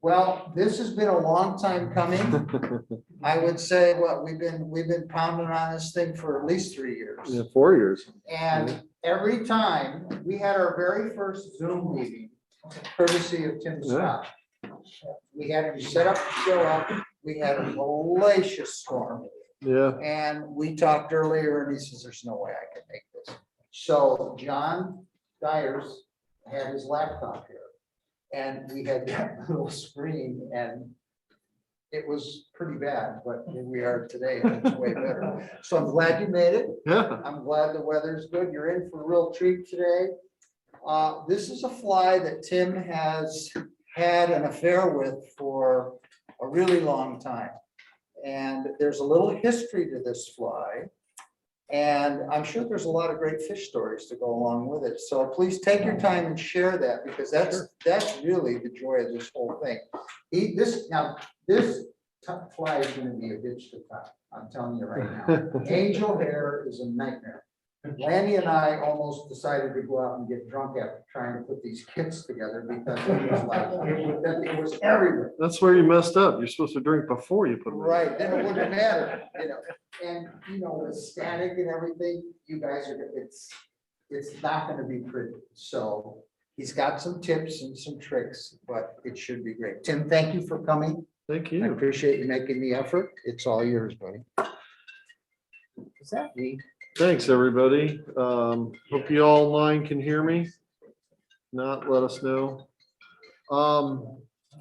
Well, this has been a long time coming. I would say what we've been pounding on this thing for at least 3 years. Yeah, 4 years. And every time we had our very first Zoom meeting, courtesy of Tim Scott. We had him set up to show up. We had a hellacious storm. Yeah. And we talked earlier and he says, there's no way I can make this. So John Dyers had his laptop here. And we had that little screen and it was pretty bad, but here we are today and it's way better. So I'm glad you made it. Yeah. I'm glad the weather's good. You're in for a real treat today. This is a fly that Tim has had an affair with for a really long time. And there's a little history to this fly. And I'm sure there's a lot of great fish stories to go along with it. So please take your time and share that because that's really the joy of this whole thing. This fly is going to be a bitch to tie. I'm telling you right now. Angel hair is a nightmare. Lanny and I almost decided to go out and get drunk after trying to put these kits together because it was like, it was everywhere. That's where you messed up. You're supposed to drink before you put them in. Right, then it wouldn't matter, and with static and everything, you guys are, it's not gonna be pretty. So he's got some tips and some tricks, but it should be great. Tim, thank you for coming. Thank I you. appreciate you making the effort. It's all yours, buddy. Is that neat? Thanks, everybody. Hope you all online can hear me. Not, let us know.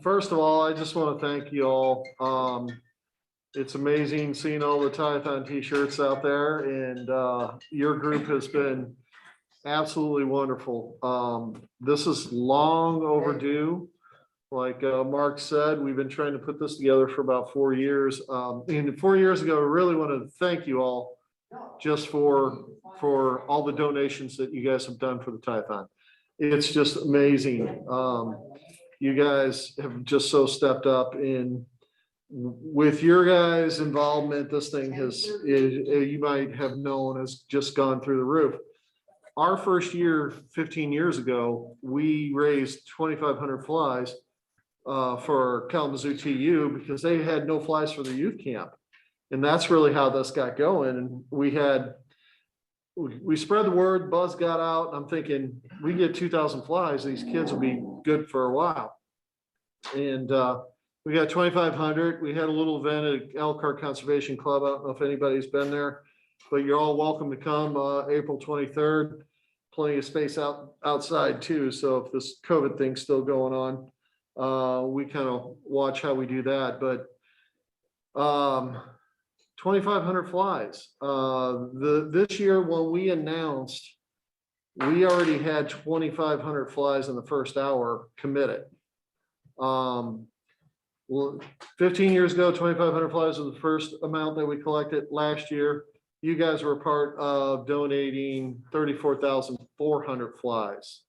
First of all, I just want to thank you all. It's amazing seeing all the Tie-a-thon t-shirts out there, and your group has been absolutely wonderful. This is long overdue. Like Mark said, we've been trying to put this together for about 4 years. And 4 years ago, I really wanted to thank you all just for all the donations that you guys have done for the Tie-a-thon. It's just amazing. You guys have just so stepped up in with your guys' involvement. This thing you might have known, has just gone through the roof. Our first year, 15 years ago, we raised 2,500 flies for Kalamazoo TU because they had no flies for the youth camp. And that's really how this got going. And we spread the word, buzz got out. I'm thinking we get 2,000 flies, these kids will be good for a while. And we got 2,500. We had a little event at Elkhart Conservation Club. I don't know if anybody's been there, but you're all welcome to come April 23rd. Plenty of space outside too. So if this COVID thing's still going on, we kind of watch how we do that. But 2,500 flies. This year when we announced, we already had 2,500 flies in the first hour committed. Well, 15 years ago, 2,500 flies was the first amount that we collected. Last year, you guys were a part of donating 34,400 flies.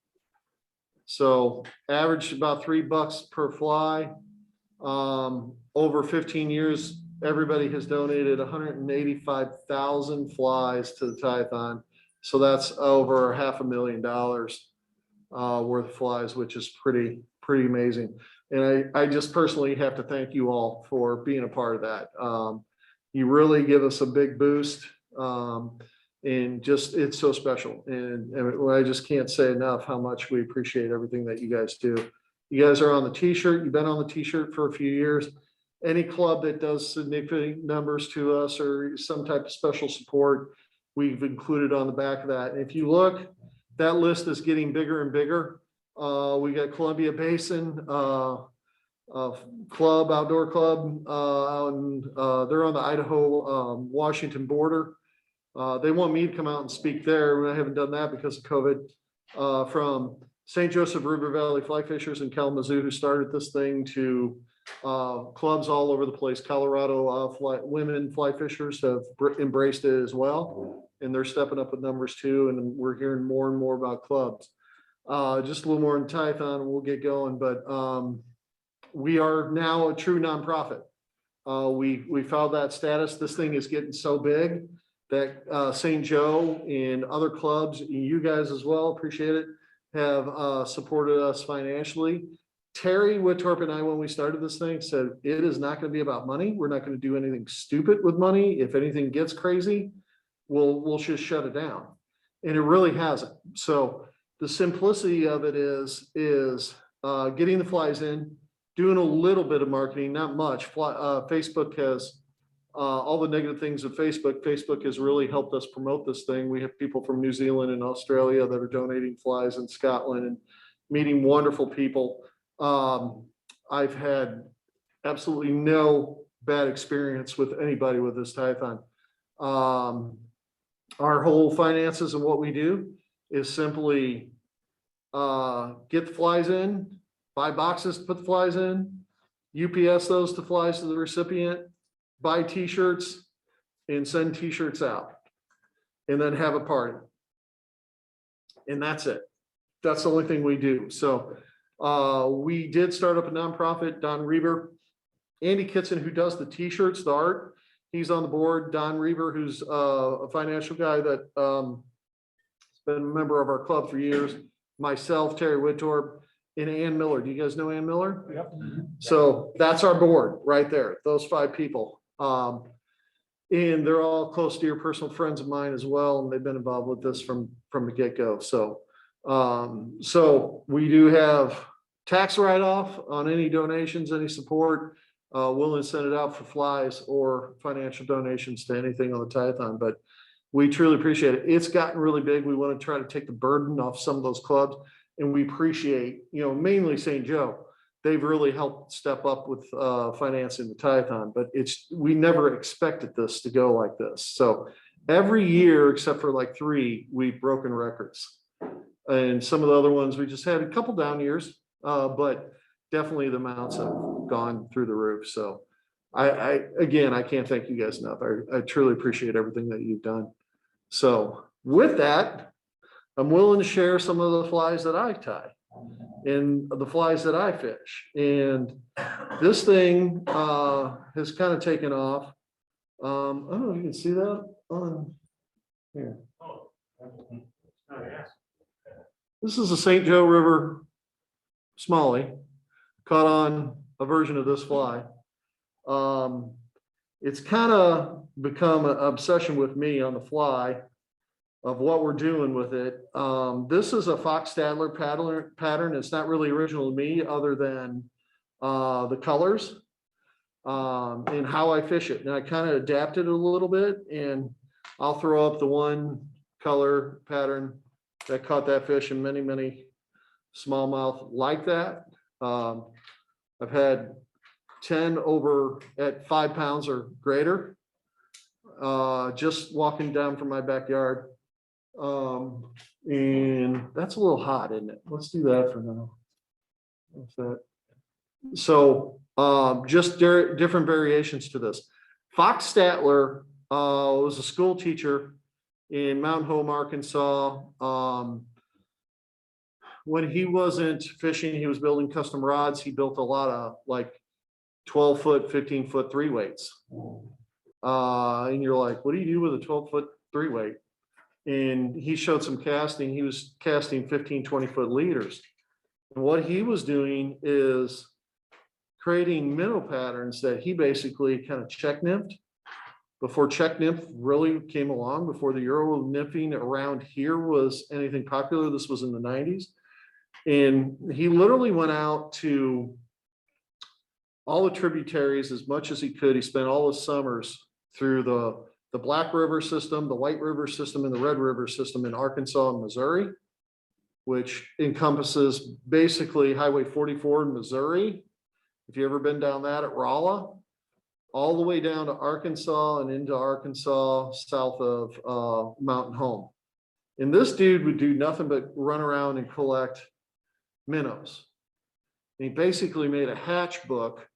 So averaged about $3 per fly. Over 15 years, everybody has donated 185,000 flies to the Tie-a-thon. So that's over $500,000 worth of flies, which is pretty amazing. And I just personally have to thank you all for being a part of that. You really give us a big boost. And just, it's so special. And I just can't say enough how much we appreciate everything that you guys do. You guys are on the t-shirt. You've been on the t-shirt for a few years. Any club that does significant numbers to us or some type of special support, we've included on the back of that. And if you look, that list is getting bigger and bigger. We got Columbia Basin Club, outdoor club, they're on the Idaho Washington border. They want me to come out and speak there. I haven't done that because of COVID. From St. Joseph River Valley Fly Fishers in Kalamazoo, who started this thing, to clubs all over the place. Colorado women fly fishers have embraced it as well, and they're stepping up with numbers too. And we're hearing more and more about clubs. Just a little more in Tie-a-thon and we'll get going. But we are now a true nonprofit. We filed that status. This thing is getting so big that St. Joe and other clubs, you guys as well, appreciate it, have supported us financially Terry Whittorp and I, when we started this thing, said it is not going to be about money. We're not going to do anything stupid with money. If anything gets crazy, we'll just shut it down. And it really hasn't. So the simplicity of it is getting the flies in, doing a little bit of marketing, not much. Facebook has all the negative things of Facebook. Facebook has really helped us promote this thing. We have people from New Zealand and Australia that are donating flies, in Scotland, and meeting wonderful people. I've had absolutely no bad experience with anybody with this Tython. Our whole finances and what we do is simply get the flies in, buy boxes to put the flies in, UPS those to flies to the recipient, buy t-shirts, and send t-shirts out, and then have a party. And that's it. That's the only thing we do. So we did start up a nonprofit. Don Reber, Andy Kitson, who does the t-shirts, the art, he's on the board. Don Reber, who's a financial guy that has been a member of our club for years. Myself, Terry Whittorp, and Ann Miller. Do you guys know Ann Miller? Yep. So that's our board right there, those 5 people. And they're all close, dear personal friends of mine as well, and they've been involved with this from the get-go. So we do have tax write-off on any donations, any support. We'll send it out for flies or financial donations to anything on the Tython, but we truly appreciate it. It's gotten really big. We want to try to take the burden off some of those clubs, and we appreciate, mainly St. Joe. They've really helped step up with financing the Tython, but we never expected this to go like this. So every year, except for like 3, we've broken records. And some of the other ones, we just had a couple down years, but definitely the amounts have gone through the roof. So again, I can't thank you guys enough. I truly appreciate everything that you've done. So with that, I'm willing to share some of the flies that I tie and the flies that I fish. And this thing has kind of taken off. I don't know if you can see that on here. This is a St. Joe River smallie, caught on a version of this fly. It's kind of become an obsession with me on the fly of what we're doing with it. This is a Fox Statler pattern. It's not really original to me other than the colors and how I fish it. And I kind of adapted it a little bit, and I'll throw up the one color pattern that caught that fish and many, many smallmouth like that. I've had 10 over at 5 pounds or greater, just walking down from my backyard. And that's a little hot, isn't it? Let's do that for now. What's that? So just different variations to this. Fox Statler was a school teacher in Mount Home, Arkansas. When he wasn't fishing, he was building custom rods. He built a lot of like 12-foot, 15-foot 3-weights. And you're like, what do you do with a 12-foot 3-weight? And he showed some casting. He was casting 15, 20-foot leaders. And what he was doing is creating minnow patterns that he basically kind of check nymphed. Before check nymph really came along, before the Euro nymphing around here was anything popular, this was in the 90s. And he literally went out to all the tributaries as much as he could. He spent all his summers through the Black River system, the White River system, and the Red River system in Arkansas and Missouri, which encompasses basically Highway 44 in Missouri. If you've ever been down that at Rolla, all the way down to Arkansas and into Arkansas, south of Mountain Home. And this dude would do nothing but run around and collect minnows. And he basically made a hatch book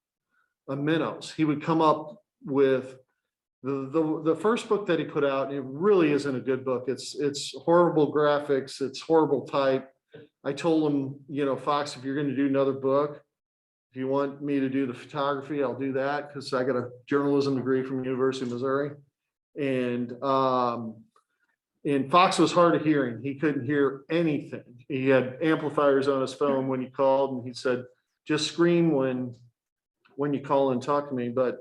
of minnows. He would come up with the first book that he put out, and it really isn't a good book. It's horrible graphics, it's horrible type. I told him, Fox, if you're going to do another book, if you want me to do the photography, I'll do that, because I got a journalism degree from University of Missouri. And Fox was hard of hearing. He couldn't hear anything. He had amplifiers on his phone when he called, and he said, just scream when you call and talk to me. But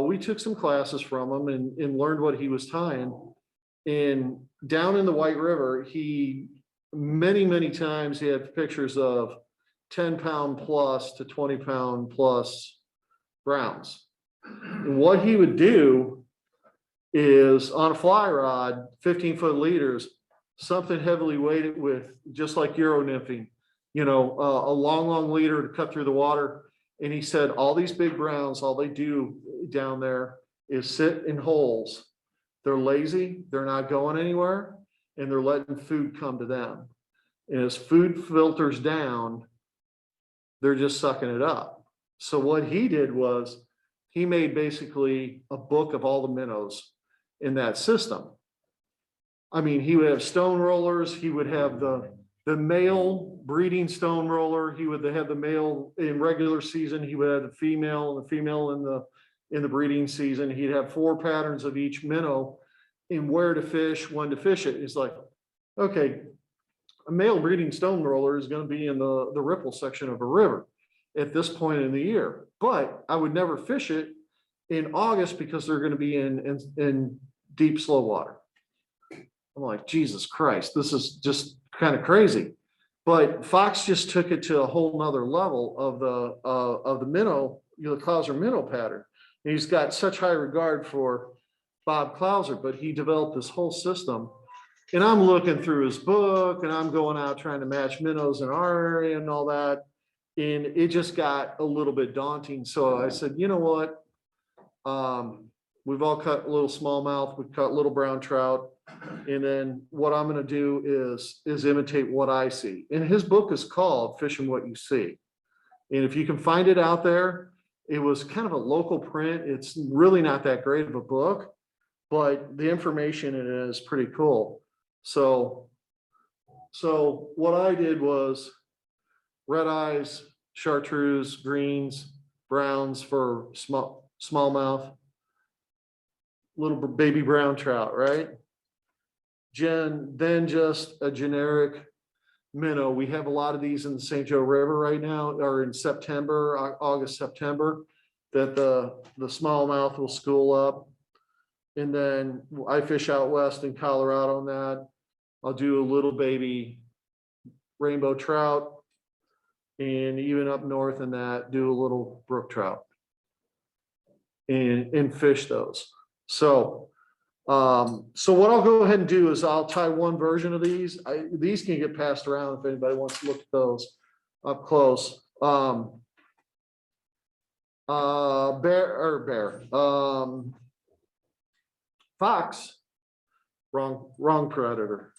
we took some classes from him and learned what he was tying. And down in the White River, he many times he had pictures of 10-pound plus to 20-pound plus browns. And what he would do is on a fly rod, 15-foot leaders, something heavily weighted with, just like Euro nymphing, you know, a long leader to cut through the water. And he said, all these big browns, all they do down there is sit in holes. They're lazy, they're not going anywhere, and they're letting food come to them. And as food filters down, they're just sucking it up. So what he did was he made basically a book of all the minnows in that system. I mean, he would have stone rollers, he would have the male breeding stone roller, he would have the male in regular season, he would have the female in the breeding season. He'd have 4 patterns of each minnow and where to fish, when to fish it. It's like, okay, a male breeding stone roller is going to be in the ripple section of a river at this point in the year, but I would never fish it in August because they're going to be in deep, slow water. I'm like, Jesus Christ, this is just kind of crazy. But Fox just took it to a whole nother level of the minnow, you know, the Clouser minnow pattern. And he's got such high regard for Bob Clouser, but he developed this whole system. And I'm looking through his book and I'm going out trying to match minnows in our area and all that. And it just got a little bit daunting. So I said, you know what? We've all cut little smallmouth, we've cut little brown trout. And then what I'm going to do is imitate what I see. And his book is called Fishing What You See. And if you can find it out there, it was kind of a local print. It's really not that great of a book, but the information in it is pretty cool. So what I did was red eyes, chartreuse, greens, browns for smallmouth, little baby brown trout, right? Then just a generic minnow. We have a lot of these in the St. Joe River right now, or in September, August, September, that the smallmouth will school up. And then I fish out west in Colorado on that. I'll do a little baby rainbow trout, and even up north in that, do a little brook trout and fish those. So what I'll go ahead and do is I'll tie one version of these. These can get passed around if anybody wants to look at those up close. Fox, wrong predator.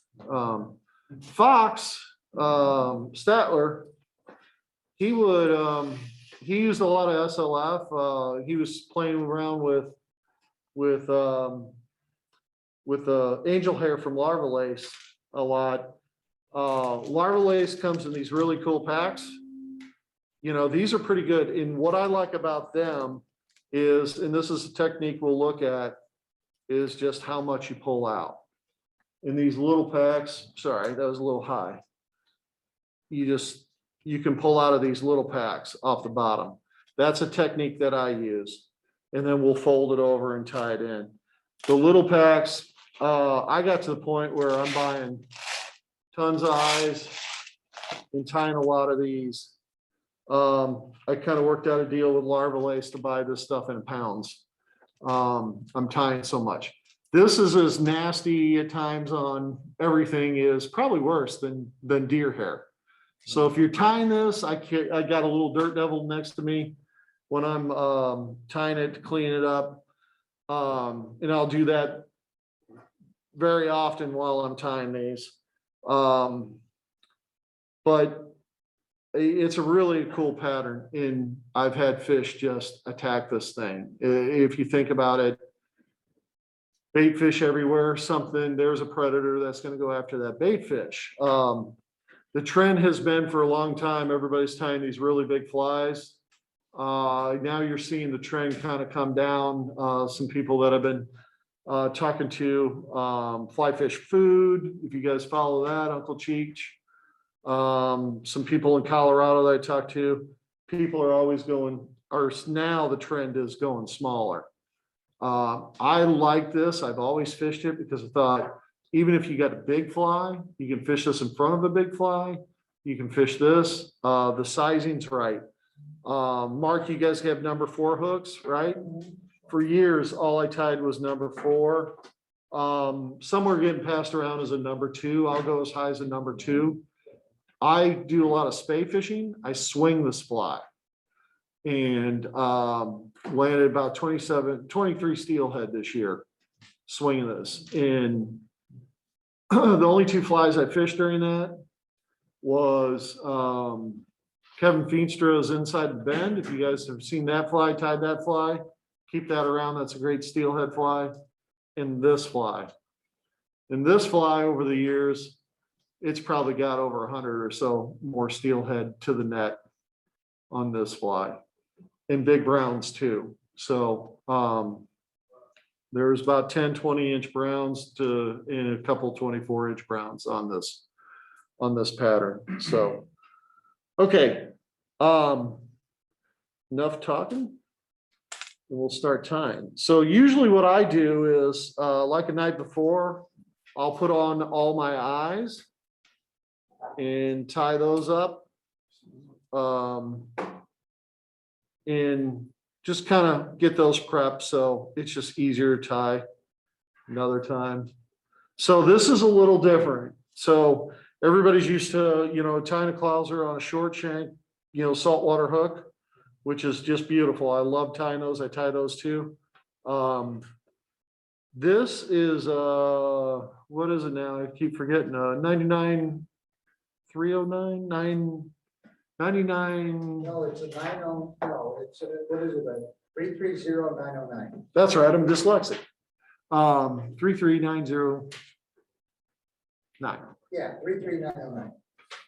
Fox Statler, he used a lot of SLF. He was playing around with angel hair from larva lace a lot. Larva lace comes in these really cool packs. You know, these are pretty good. And what I like about them is, and this is a technique we'll look at, is just how much you pull out. In these little packs, sorry, that was a little high. You can pull out of these little packs off the bottom. That's a technique that I use. And then we'll fold it over and tie it in. The little packs, I got to the point where I'm buying tons of eyes and tying a lot of these. I kind of worked out a deal with Larva Lace to buy this stuff in pounds. I'm tying so much. This is as nasty at times on everything, is probably worse than deer hair. So if you're tying this, I got a little dirt devil next to me when I'm tying it to clean it up. And I'll do that very often while I'm tying these. But it's a really cool pattern, and I've had fish just attack this thing. If you think about it, bait fish everywhere, there's a predator that's going to go after that bait fish. The trend has been for a long time, everybody's tying these really big flies. Now you're seeing the trend kind of come down. Some people that I've been talking to, fly fish food, if you guys follow that, Uncle Cheech. Some people in Colorado that I talked to, people are always going, or now the trend is going smaller. I like this. I've always fished it because I thought, even if you got a big fly, you can fish this in front of a big fly. You can fish this. The sizing's right. Mark, you guys have number 4 hooks, right? For years, all I tied was number 4. Some were getting passed around as a number 2. I'll go as high as a number 2. I do a lot of spay fishing. I swing this fly and landed about 23 steelhead this year swinging this. And the only 2 flies I fished during that was Kevin Feenstra's Inside the Bend. If you guys have seen that fly, tied that fly, keep that around. That's a great steelhead fly. And this fly. And this fly over the years, it's probably got over 100 or so more steelhead to the net on this fly. And big browns too. So there's about 10, 20-inch browns and a couple 24-inch browns on this pattern. So, okay. Enough talking. We'll start tying. So usually what I do is like a night before, I'll put on all my eyes and tie those up. And just kind of get those prepped so it's just easier to tie another time. So this is a little different. So everybody's used to, tying a clouser on a short shank, saltwater hook, which is just beautiful. I love tying those. I tie those too. This is, what is it now? I keep forgetting, 99, 309, 99. No, it's a 90, no, it's a, what is it, 330909. That's right, I'm dyslexic. 33909. Yeah, 33909.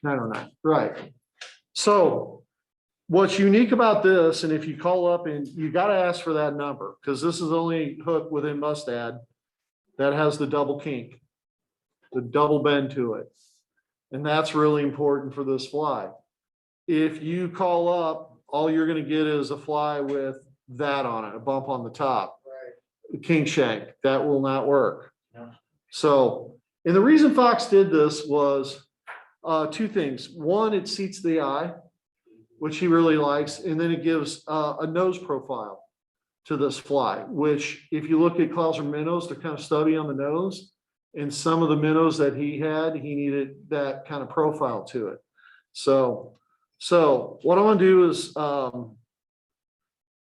909, right. So what's unique about this, and if you call up and you got to ask for that number, because this is the only hook within Mustad that has the double kink, the double bend to it. And that's really important for this fly. If you call up, all you're going to get is a fly with that on it, a bump on the top, Right. the kink shank. That will not work. No. So, and the reason Fox did this was 2 things. One, it seats the eye, which he really likes, and then it gives a nose profile to this fly, which if you look at clouser minnows, they're kind of stubby on the nose. And some of the minnows that he had, he needed that kind of profile to it. So what I'm gonna do is I'm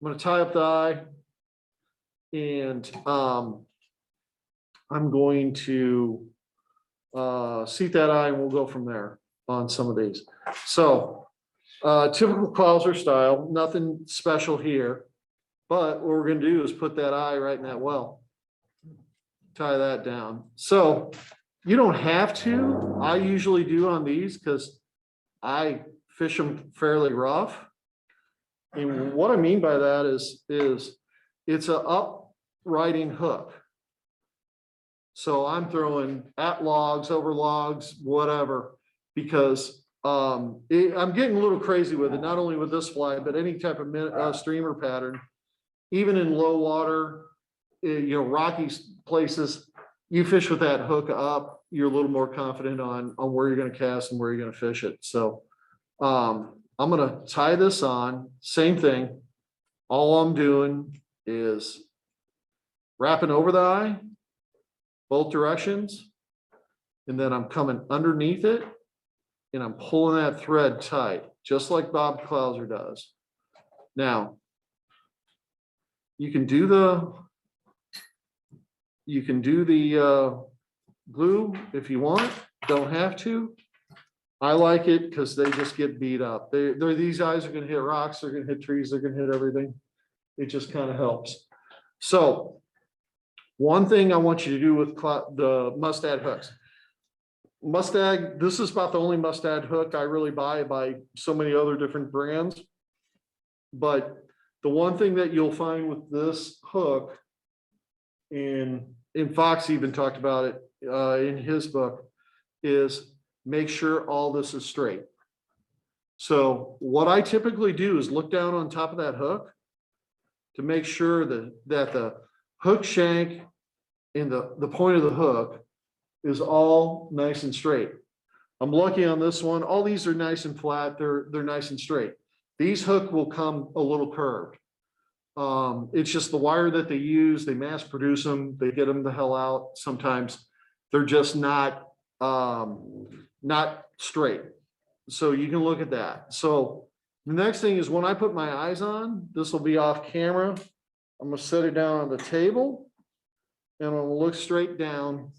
gonna tie up the eye, and I'm going to seat that eye, and we'll go from there on some of these. So typical clouser style, nothing special here, but what we're gonna do is put that eye right in that well, tie that down. So you don't have to. I usually do on these because I fish them fairly rough. And what I mean by that is it's an uprighting hook. So I'm throwing at logs, over logs, whatever, because I'm getting a little crazy with it, not only with this fly, but any type of streamer pattern, even in low water, rocky places, you fish with that hook up, you're a little more confident on where you're going to cast and where you're going to fish it. So I'm going to tie this on, same thing. All I'm doing is wrapping over the eye, both directions, and then I'm coming underneath it and I'm pulling that thread tight, just like Bob Clouser does. Now, you can do the glue if you want, don't have to. I like it because they just get beat up. These eyes are going to hit rocks, they're going to hit trees, they're going to hit everything. It just kind of helps. So one thing I want you to do with the Mustad hooks. Mustad, this is about the only Mustad hook I really buy. I buy so many other different brands. But the one thing that you'll find with this hook, and Fox even talked about it in his book, is make sure all this is straight. So what I typically do is look down on top of that hook to make sure that the hook shank and the point of the hook is all nice and straight. I'm lucky on this one. All these are nice and flat. They're nice and straight. These hook will come a little curved. It's just the wire that they use. They mass produce them. They get them the hell out. Sometimes they're just not straight. So you can look at that. So the next thing is when I put my eyes on, this will be off camera. I'm gonna set it down on the table and I'm gonna look straight down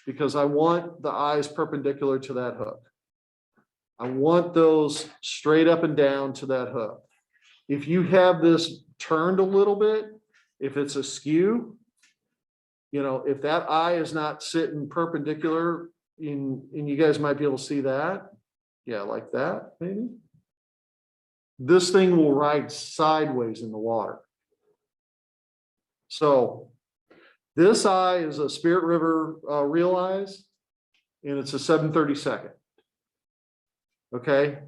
because I want the eyes perpendicular to that hook. I want those straight up and down to that hook. If you have this turned a little bit, if it's askew, you know, if that eye is not sitting perpendicular and you guys might be able to see that. Yeah, like that, maybe. This thing will ride sideways in the water. So this eye is a Spirit River reel eyes, and it's a 7/32. Okay.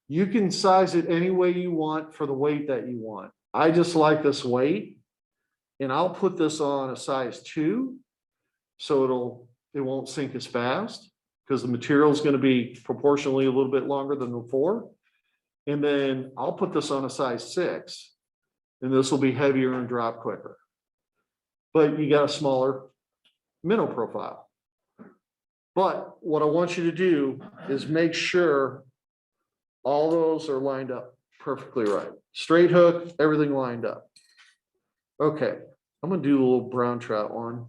You can size it any way you want for the weight that you want. I just like this weight, and I'll put this on a size 2, so it won't sink as fast because the material is going to be proportionally a little bit longer than the 4. And then I'll put this on a size 6, and this will be heavier and drop quicker. But you got a smaller minnow profile. But what I want you to do is make sure all those are lined up perfectly right. Straight hook, everything lined up. Okay, I'm gonna do a little brown trout one.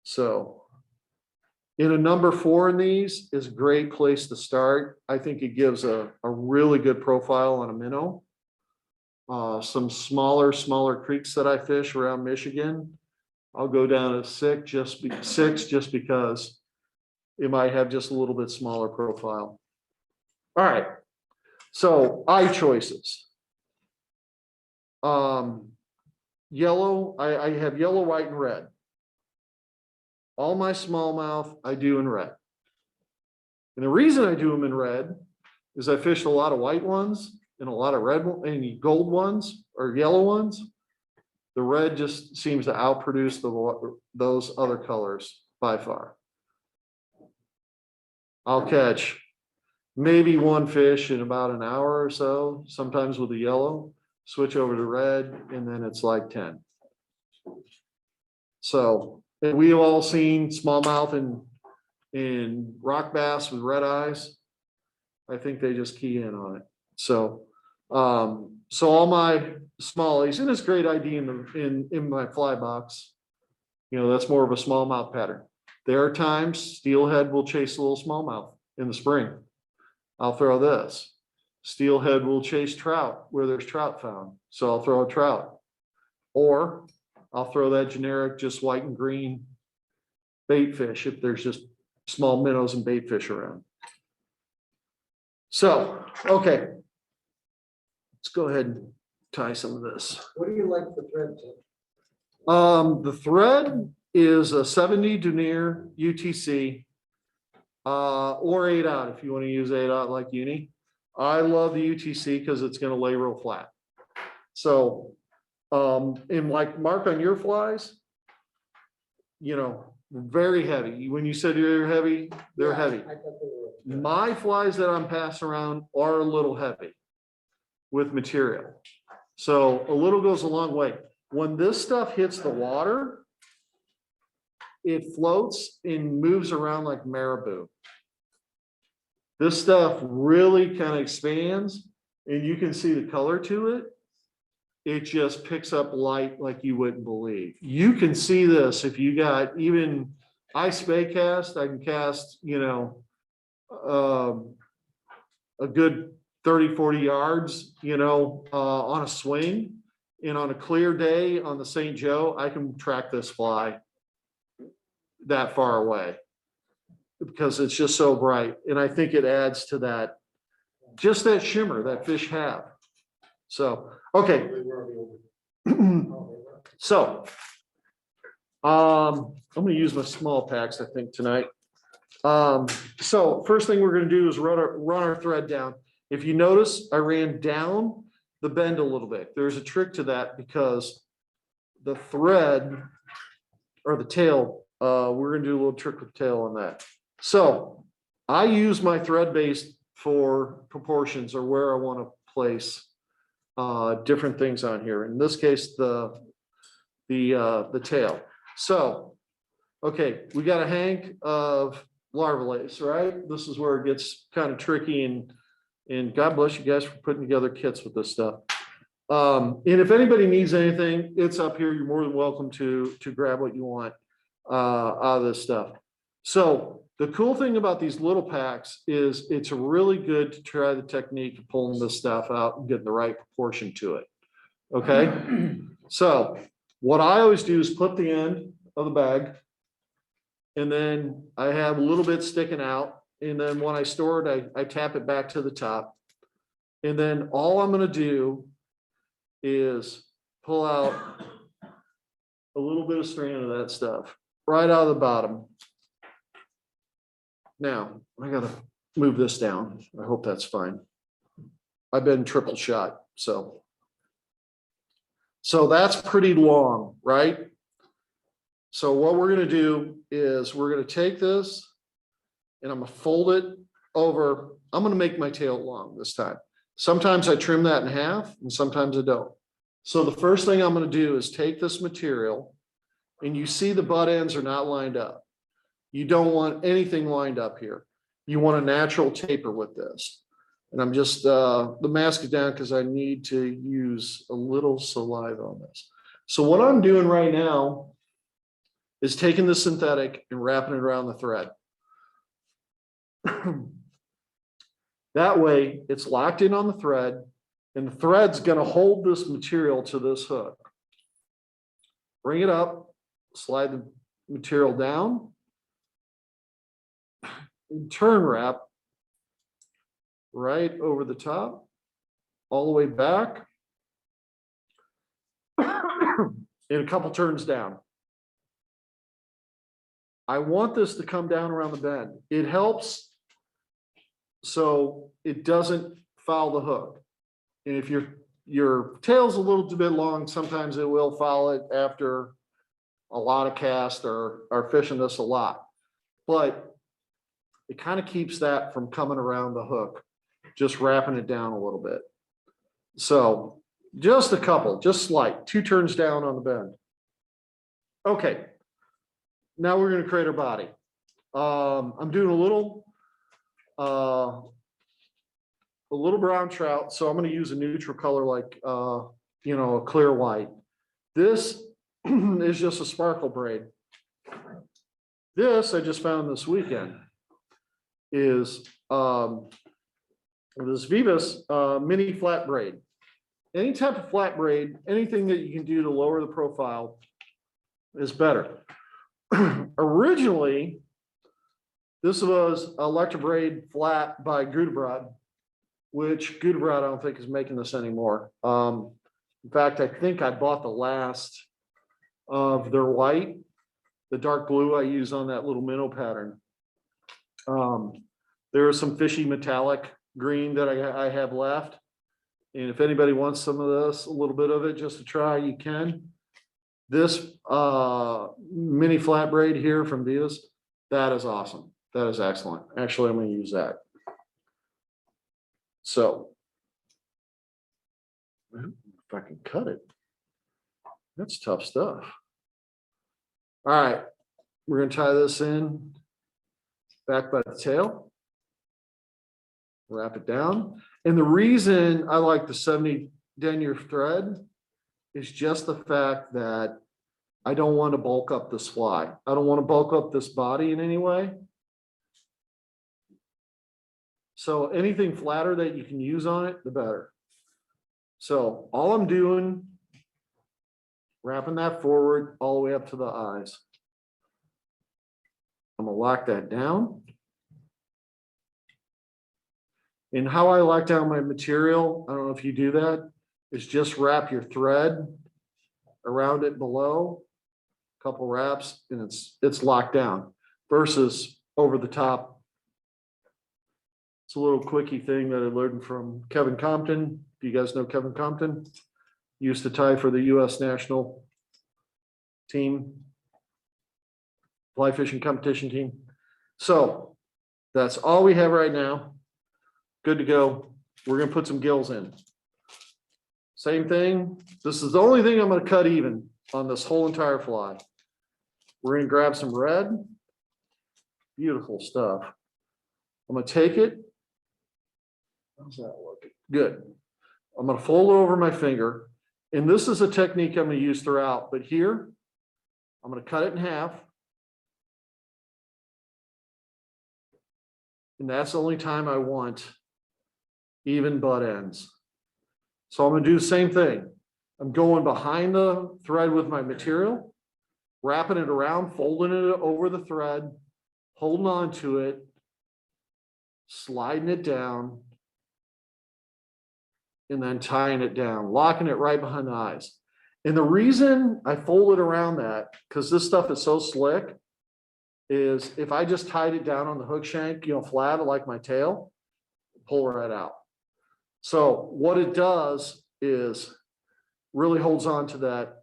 So in a number 4 in these is a great place to start. I think it gives a really good profile on a minnow. Some smaller creeks that I fish around Michigan, I'll go down to 6 just because it might have just a little bit smaller profile. All right, so eye choices. Yellow, I have yellow, white, and red. All my smallmouth I do in red. And the reason I do them in red is I fished a lot of white ones and a lot of red and gold ones or yellow ones. The red just seems to outproduce those other colors by far. I'll catch maybe 1 fish in about an hour or so, sometimes with the yellow, switch over to red, and then it's like 10. So we've all seen smallmouth and rock bass with red eyes. I think they just key in on it. So all my smallies, and it's great ID in my fly box. You know, that's more of a smallmouth pattern. There are times steelhead will chase a little smallmouth in the spring. I'll throw this. Steelhead will chase trout where there's trout found. So I'll throw a trout. Or I'll throw that generic just white and green bait fish if there's just small minnows and bait fish around. So, okay. Let's go ahead and tie some of this. What do you like the thread to? The thread is a 70 denier UTC or 8/0 if you want to use 8/0 like uni. I love the UTC because it's going to lay real flat. So, and like Mark on your flies, you know, very heavy. When you said they're heavy, they're heavy. I thought they were. My flies that I'm passing around are a little heavy with material. So a little goes a long way. When this stuff hits the water, it floats and moves around like marabou. This stuff really kind of expands and you can see the color to it. It just picks up light like you wouldn't believe. You can see this if you got even, I spay cast, I can cast, you know, a good 30, 40 yards, you know, on a swing. And on a clear day on the St. Joe, I can track this fly that far away because it's just so bright. And I think it adds to that, just that shimmer that fish have. So, okay. So, I'm gonna use my small packs, I think, tonight. So first thing we're gonna do is run our thread down. If you notice, I ran down the bend a little bit. There's a trick to that because the thread or the tail, we're gonna do a little trick with the tail on that. So I use my thread base for proportions or where I want to place different things on here. In this case, the tail. So, okay, we got a hank of larva lace, right? This is where it gets kind of tricky, and God bless you guys for putting together kits with this stuff. And if anybody needs anything, it's up here. You're more than welcome to grab what you want out of this stuff. So the cool thing about these little packs is it's really good to try the technique of pulling this stuff out and getting the right proportion to it. Okay. So what I always do is put the end of the bag, and then I have a little bit sticking out. And then when I store it, I tap it back to the top. And then all I'm going to do is pull out a little bit of strand of that stuff right out of the bottom. Now, I gotta move this down. I hope that's fine. I've been triple shot, so that's pretty long, right? So what we're gonna do is we're gonna take this and I'm gonna fold it over. I'm gonna make my tail long this time. Sometimes I trim that in half and sometimes I don't. So the first thing I'm gonna do is take this material, and you see the butt ends are not lined up. You don't want anything lined up here. You want a natural taper with this. And I'm just, the mask is down because I need to use a little saliva on this. So what I'm doing right now is taking the synthetic and wrapping it around the thread. That way it's locked in on the thread, and the thread's gonna hold this material to this hook. Bring it up, slide the material down, and turn wrap right over the top, all the way back, and a couple turns down. I want this to come down around the bend. It helps so it doesn't foul the hook. And if your tail's a little bit long, sometimes it will foul it after a lot of cast or fishing this a lot. But it kind of keeps that from coming around the hook, just wrapping it down a little bit. So just a couple, just slight, 2 turns down on the bend. Okay, now we're going to create our body. I'm doing a little brown trout, so I'm going to use a neutral color like a clear white. This is just a sparkle braid. This I just found this weekend is this Vivas mini flat braid. Any type of flat braid, anything that you can do to lower the profile is better. Originally, this was Electro Braid flat by Gudbrand, which Gudbrand I don't think is making this anymore. In fact, I think I bought the last of their white, the dark blue I use on that little minnow pattern. There is some fishy metallic green that I have left. And if anybody wants some of this, a little bit of it just to try, you can. This mini flat braid here from Vivas, that is awesome. That is excellent. Actually, I'm going to use that. So, if I can cut it, that's tough stuff. All right, we're going to tie this in back by the tail, wrap it down. And the reason I like the 70 denier thread is just the fact that I don't want to bulk up this fly. I don't want to bulk up this body in any way. So anything flatter that you can use on it, the better. So all I'm doing, wrapping that forward all the way up to the eyes. I'm gonna lock that down. And how I lock down my material, I don't know if you do that, is just wrap your thread around it below, a couple wraps, and it's locked down versus over the top. It's a little quickie thing that I learned from Kevin Compton. If you guys know Kevin Compton, used to tie for the US national team, fly fishing competition team. So that's all we have right now. Good to go. We're gonna put some gills in. Same thing. This is the only thing I'm gonna cut even on this whole entire fly. We're gonna grab some red. Beautiful stuff. I'm gonna take it. How's that looking? Good. I'm gonna fold it over my finger. And this is a technique I'm gonna use throughout, but here, I'm gonna cut it in half. And that's the only time I want even butt ends. So I'm gonna do the same thing. I'm going behind the thread with my material, wrapping it around, folding it over the thread, holding on to it, sliding it down, and then tying it down, locking it right behind the eyes. And the reason I fold it around that, because this stuff is so slick, is if I just tied it down on the hook shank, flat like my tail, pull right out. So what it does is really holds on to that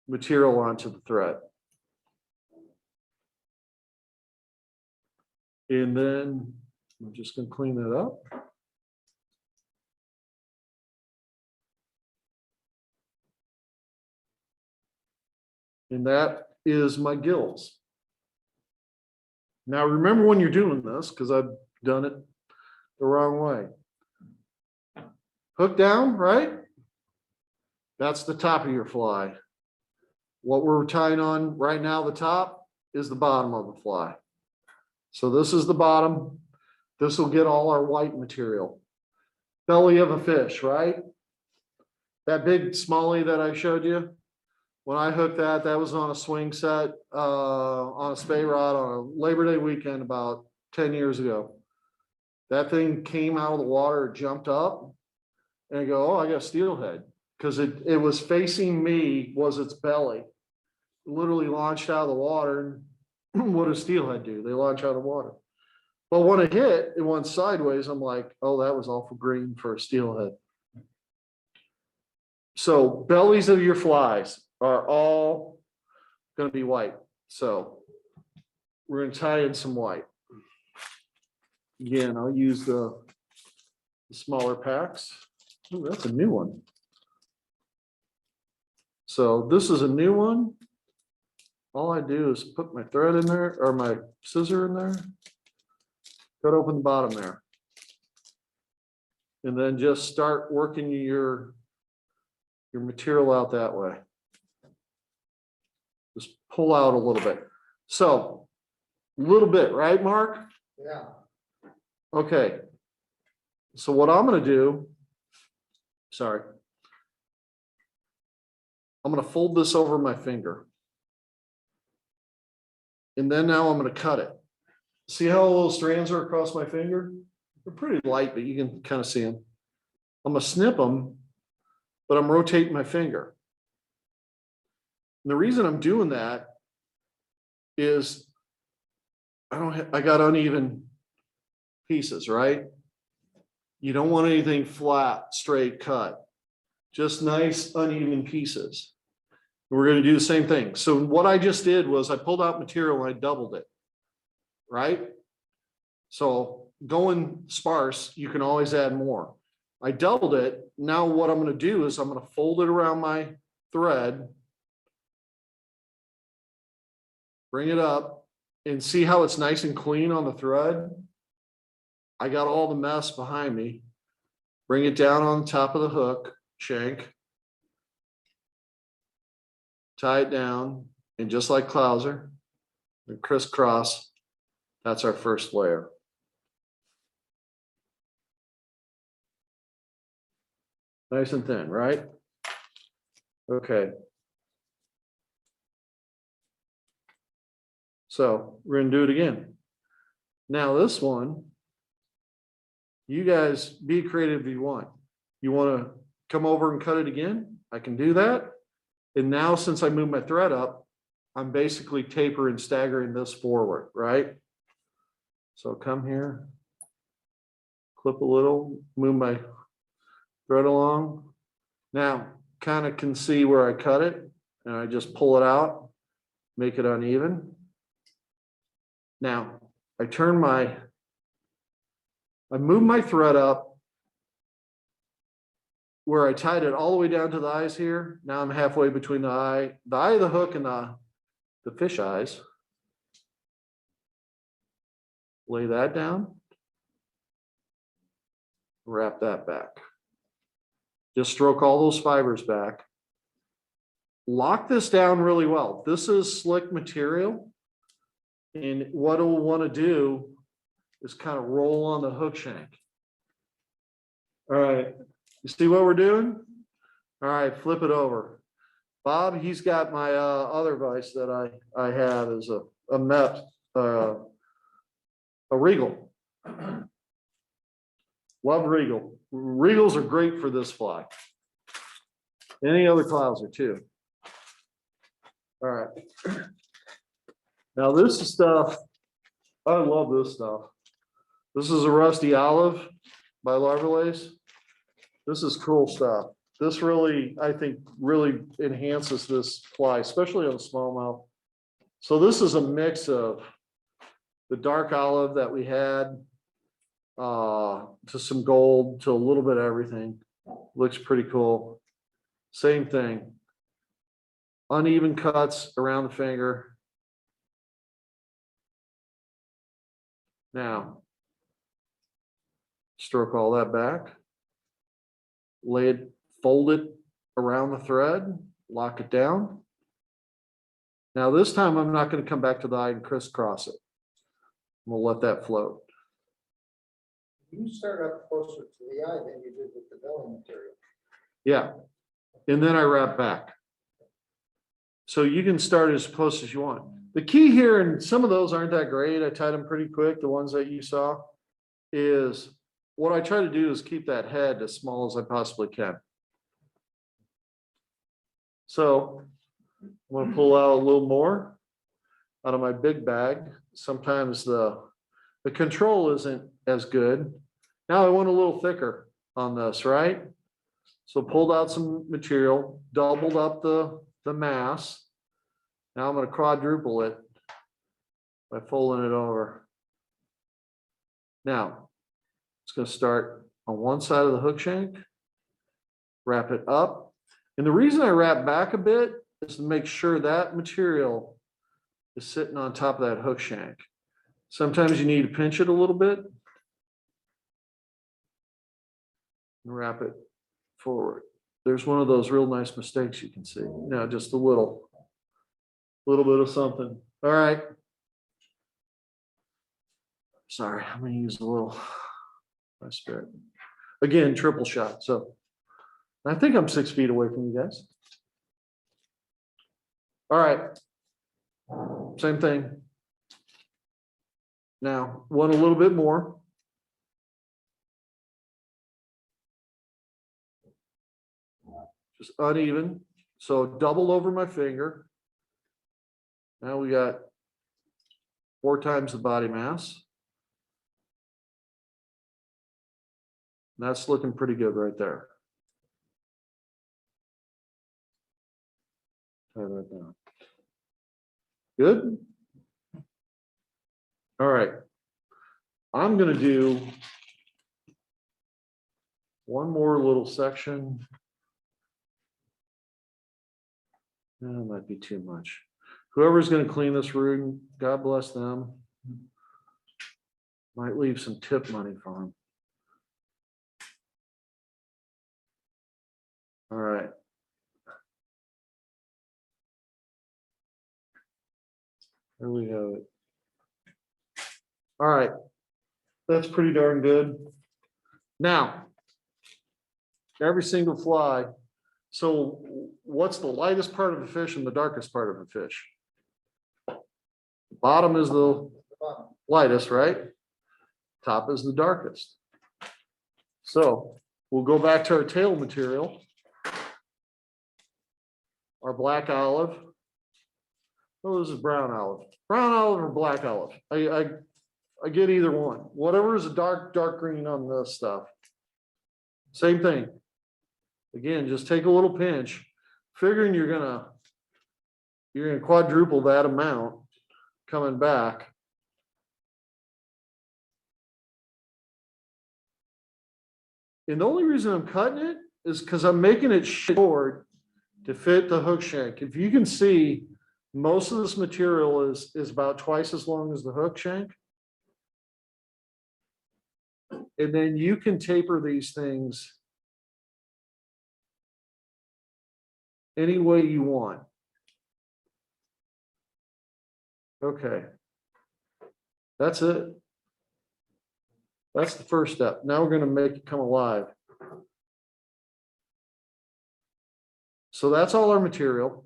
material onto the thread. And then I'm just going to clean that up. And that is my gills. Now remember when you're doing this, because I've done it the wrong way. Hook down, right? That's the top of your fly. What we're tying on right now, the top, is the bottom of the fly. So this is the bottom. This will get all our white material. Belly of a fish, right? That big smallie that I showed you, when I hooked that, that was on a swing set, on a spay rod on a Labor Day weekend about 10 years ago. That thing came out of the water, jumped up, and I go, oh, I got a steelhead. Because it was facing me, was its belly. Literally launched out of the water. And what does steelhead do? They launch out of the water. But when it hit, it went sideways. I'm like, oh, that was awful green for a steelhead. So bellies of your flies are all going to be white. So we're going to tie in some white. Again, I'll use the smaller packs. Ooh, that's a new one. So this is a new one. All I do is put my thread in there, or my scissor in there, cut open the bottom there, and then just start working your material out that way. Just pull out a little bit. So a little bit, right, Mark? Yeah. Okay. So what I'm going to do, sorry, I'm going to fold this over my finger. And then now I'm going to cut it. See how little strands are across my finger? They're pretty light, but you can kind of see them. I'm going to snip them, but I'm rotating my finger. And the reason I'm doing that is I got uneven pieces, right? You don't want anything flat, straight cut, just nice uneven pieces. We're going to do the same thing. So what I just did was I pulled out material and I doubled it, right? So going sparse, you can always add more. I doubled it. Now what I'm going to do is I'm going to fold it around my thread, bring it up, and see how it's nice and clean on the thread. I got all the mess behind me. Bring it down on top of the hook shank. Tie it down, and just like Clouser, and crisscross, that's our first layer. Nice and thin, right? Okay. So we're going to do it again. Now this one, you guys be creative if you want. You want to come over and cut it again? I can do that. And now since I moved my thread up, I'm basically tapering, staggering this forward, right? So come here, clip a little, move my thread along. Now, kind of can see where I cut it, and I just pull it out, make it uneven. Now, I move my thread up where I tied it all the way down to the eyes here. Now I'm halfway between the eye of the hook and the fish eyes. Lay that down. Wrap that back. Just stroke all those fibers back. Lock this down really well. This is slick material. And what we'll want to do is kind of roll on the hook shank. All right. You see what we're doing? All right, flip it over. Bob, he's got my other vise that I have is a Regal. Love Regal. Regals are great for this fly. Any other clouds are too. All right. Now this is stuff, I love this stuff. This is a rusty olive by Larvalace. This is cool stuff. This really, I think, really enhances this fly, especially on smallmouth. So this is a mix of the dark olive that we had to some gold to a little bit of everything. Looks pretty cool. Same thing. Uneven cuts around the finger. Now, stroke all that back. Lay it, fold it around the thread, lock it down. Now this time I'm not going to come back to the eye and crisscross it. We'll let that float. You start up closer to the eye than you did with the belly material. Yeah, and then I wrap back. So you can start as close as you want. The key here, and some of those aren't that great, I tied them pretty quick, the ones that you saw, is what I try to do is keep that head as small as I possibly can. So I'm going to pull out a little more out of my big bag. Sometimes the control isn't as good. Now I want a little thicker on this, right? So pulled out some material, doubled up the mass. Now I'm going to quadruple it by folding it over. Now it's going to start on one side of the hook shank, wrap it up. And the reason I wrap back a bit is to make sure that material is sitting on top of that hook shank. Sometimes you need to pinch it a little bit and wrap it forward. There's one of those real nice mistakes you can see. Now, just a little bit of something. All right. Sorry, I'm going to use a little my spirit. Again, triple shot. So I think I'm 6 feet away from you guys. All right. Same thing. Now, one a little bit more. Just uneven. So double over my finger. Now we got 4 times the body mass. That's looking pretty good right there. Tie that down. Good. All right. I'm going to do one more little section. That might be too much. Whoever's going to clean this room, God bless them. Might leave some tip money for them. All right. There we have it. All right. That's pretty darn good. Now, every single fly. So what's the lightest part of a fish and the darkest part of a fish? The bottom is the lightest, right? Top is the darkest. So we'll go back to our tail material. Our black olive. Oh, this is brown olive or black olive. I get either one. Whatever is a dark green on this stuff. Same thing. Again, just take a little pinch, figuring you're gonna quadruple that amount coming back. And the only reason I'm cutting it is because I'm making it short to fit the hook shank. If you can see, most of this material is about twice as long as the hook shank. And then you can taper these things any way you want. Okay. That's it. That's the first step. Now we're going to make it come alive. So that's all our material.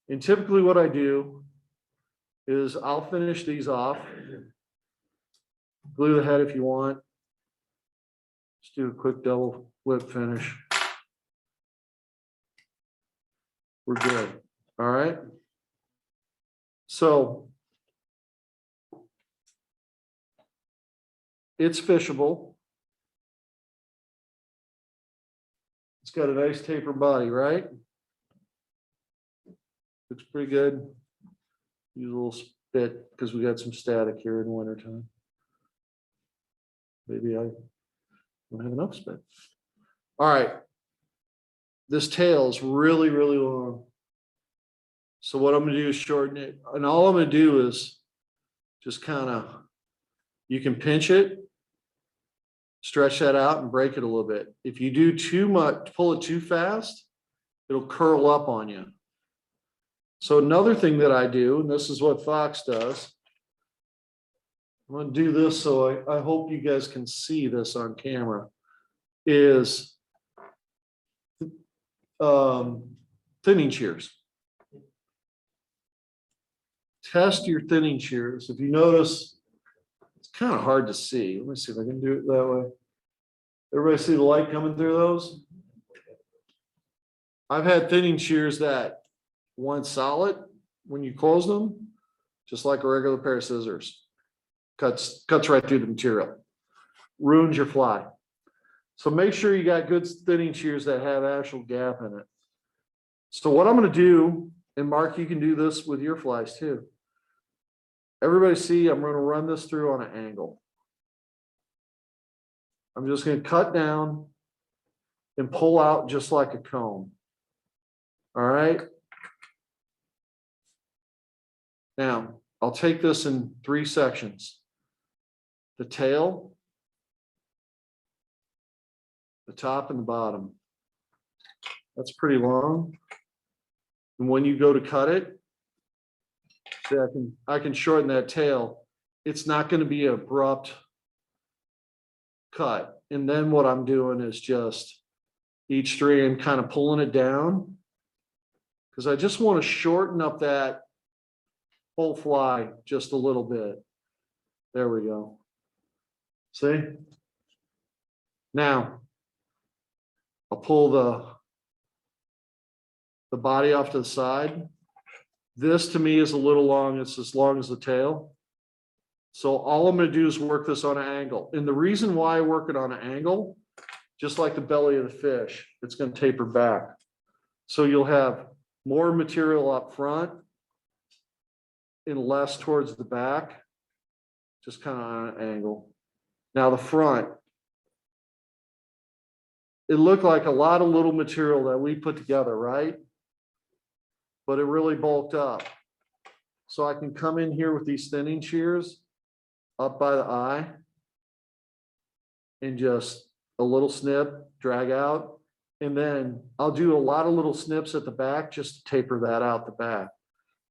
And typically what I do is I'll finish these off. Glue the head if you want. Just do a quick double whip finish. We're good. All right. So it's fishable. It's got a nice taper body, right? Looks pretty good. Use a little spit because we got some static here in the wintertime. Maybe I don't have enough spit. All right. This tail is really, really long. So what I'm going to do is shorten it. And all I'm going to do is just kind of, you can pinch it, stretch that out and break it a little bit. If you do too much, pull it too fast, it'll curl up on you. So another thing that I do, and this is what Fox does, I'm going to do this so I hope you guys can see this on camera, is thinning shears. Test your thinning shears. If you notice, it's kind of hard to see. Let me see if I can do it that way. Everybody see the light coming through those? I've had thinning shears that went solid when you close them, just like a regular pair of scissors. Cuts right through the material. Ruins your fly. So make sure you got good thinning shears that have actual gap in it. So what I'm going to do, and Mark, you can do this with your flies too. Everybody see, I'm going to run this through on an angle. I'm just going to cut down and pull out just like a comb. All right. Now, I'll take this in 3 sections. The tail, the top, and the bottom. That's pretty long. And when you go to cut it, see, I can shorten that tail. It's not going to be an abrupt cut. And then what I'm doing is just each strand kind of pulling it down, because I just want to shorten up that whole fly just a little bit. There we go. See? Now, I'll pull the body off to the side. This to me is a little long. It's as long as the tail. So all I'm going to do is work this on an angle. And the reason why I work it on an angle, just like the belly of the fish, it's going to taper back. So you'll have more material up front and less towards the back, just kind of on an angle. Now the front, it looked like a lot of little material that we put together, right? But it really bulked up. So I can come in here with these thinning shears up by the eye and just a little snip, drag out. And then I'll do a lot of little snips at the back just to taper that out the back.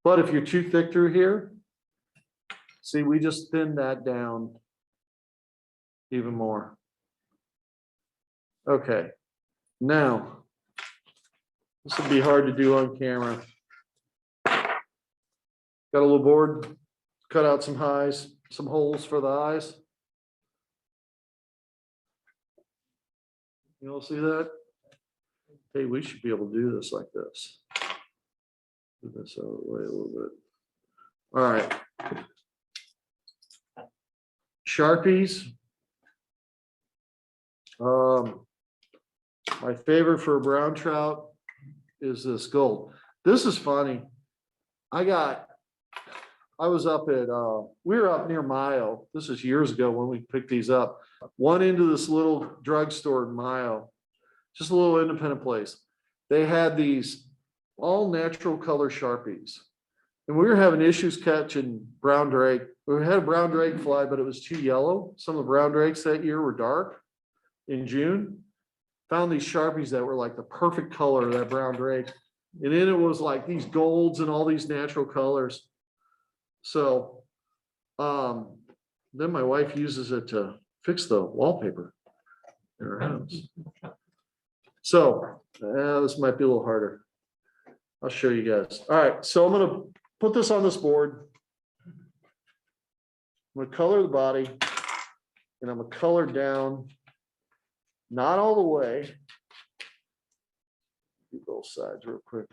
But if you're too thick through here, see, we just thinned that down even more. Okay, now, this would be hard to do on camera. Got a little board, cut out some highs, some holes for the eyes. You all see that? Hey, we should be able to do this like this. Move this out of the way a little bit. All right. Sharpies. My favorite for a brown trout is this gold. This is funny. I was up at, we were up near Mayo. This is years ago when we picked these up. One into this little drugstore in Mayo, just a little independent place. They had these all natural color Sharpies. And we were having issues catching brown drake. We had a brown drake fly, but it was too yellow. Some of the brown drakes that year were dark in June. Found these Sharpies that were like the perfect color of that brown drake. And then it was like these golds and all these natural colors. So then my wife uses it to fix the wallpaper in her house. So this might be a little harder. I'll show you guys. All right, so I'm gonna put this on this board. I'm gonna color the body and I'm gonna color down, not all the way. Do both sides real quick.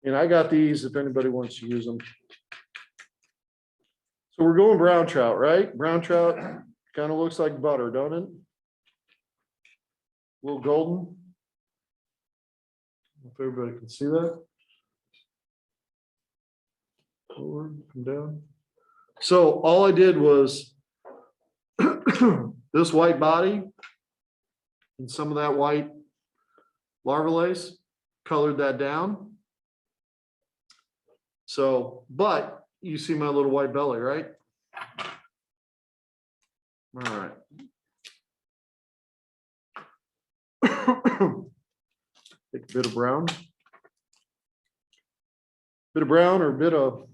And I got these if anybody wants to use them. So we're going brown trout, right? Brown trout kind of looks like butter, don't it? A little golden. If everybody can see that. Forward, come down. So all I did was this white body and some of that white larva lace, colored that down. So, but you see my little white belly, right? All right. Take a bit of brown. Bit of brown or a bit of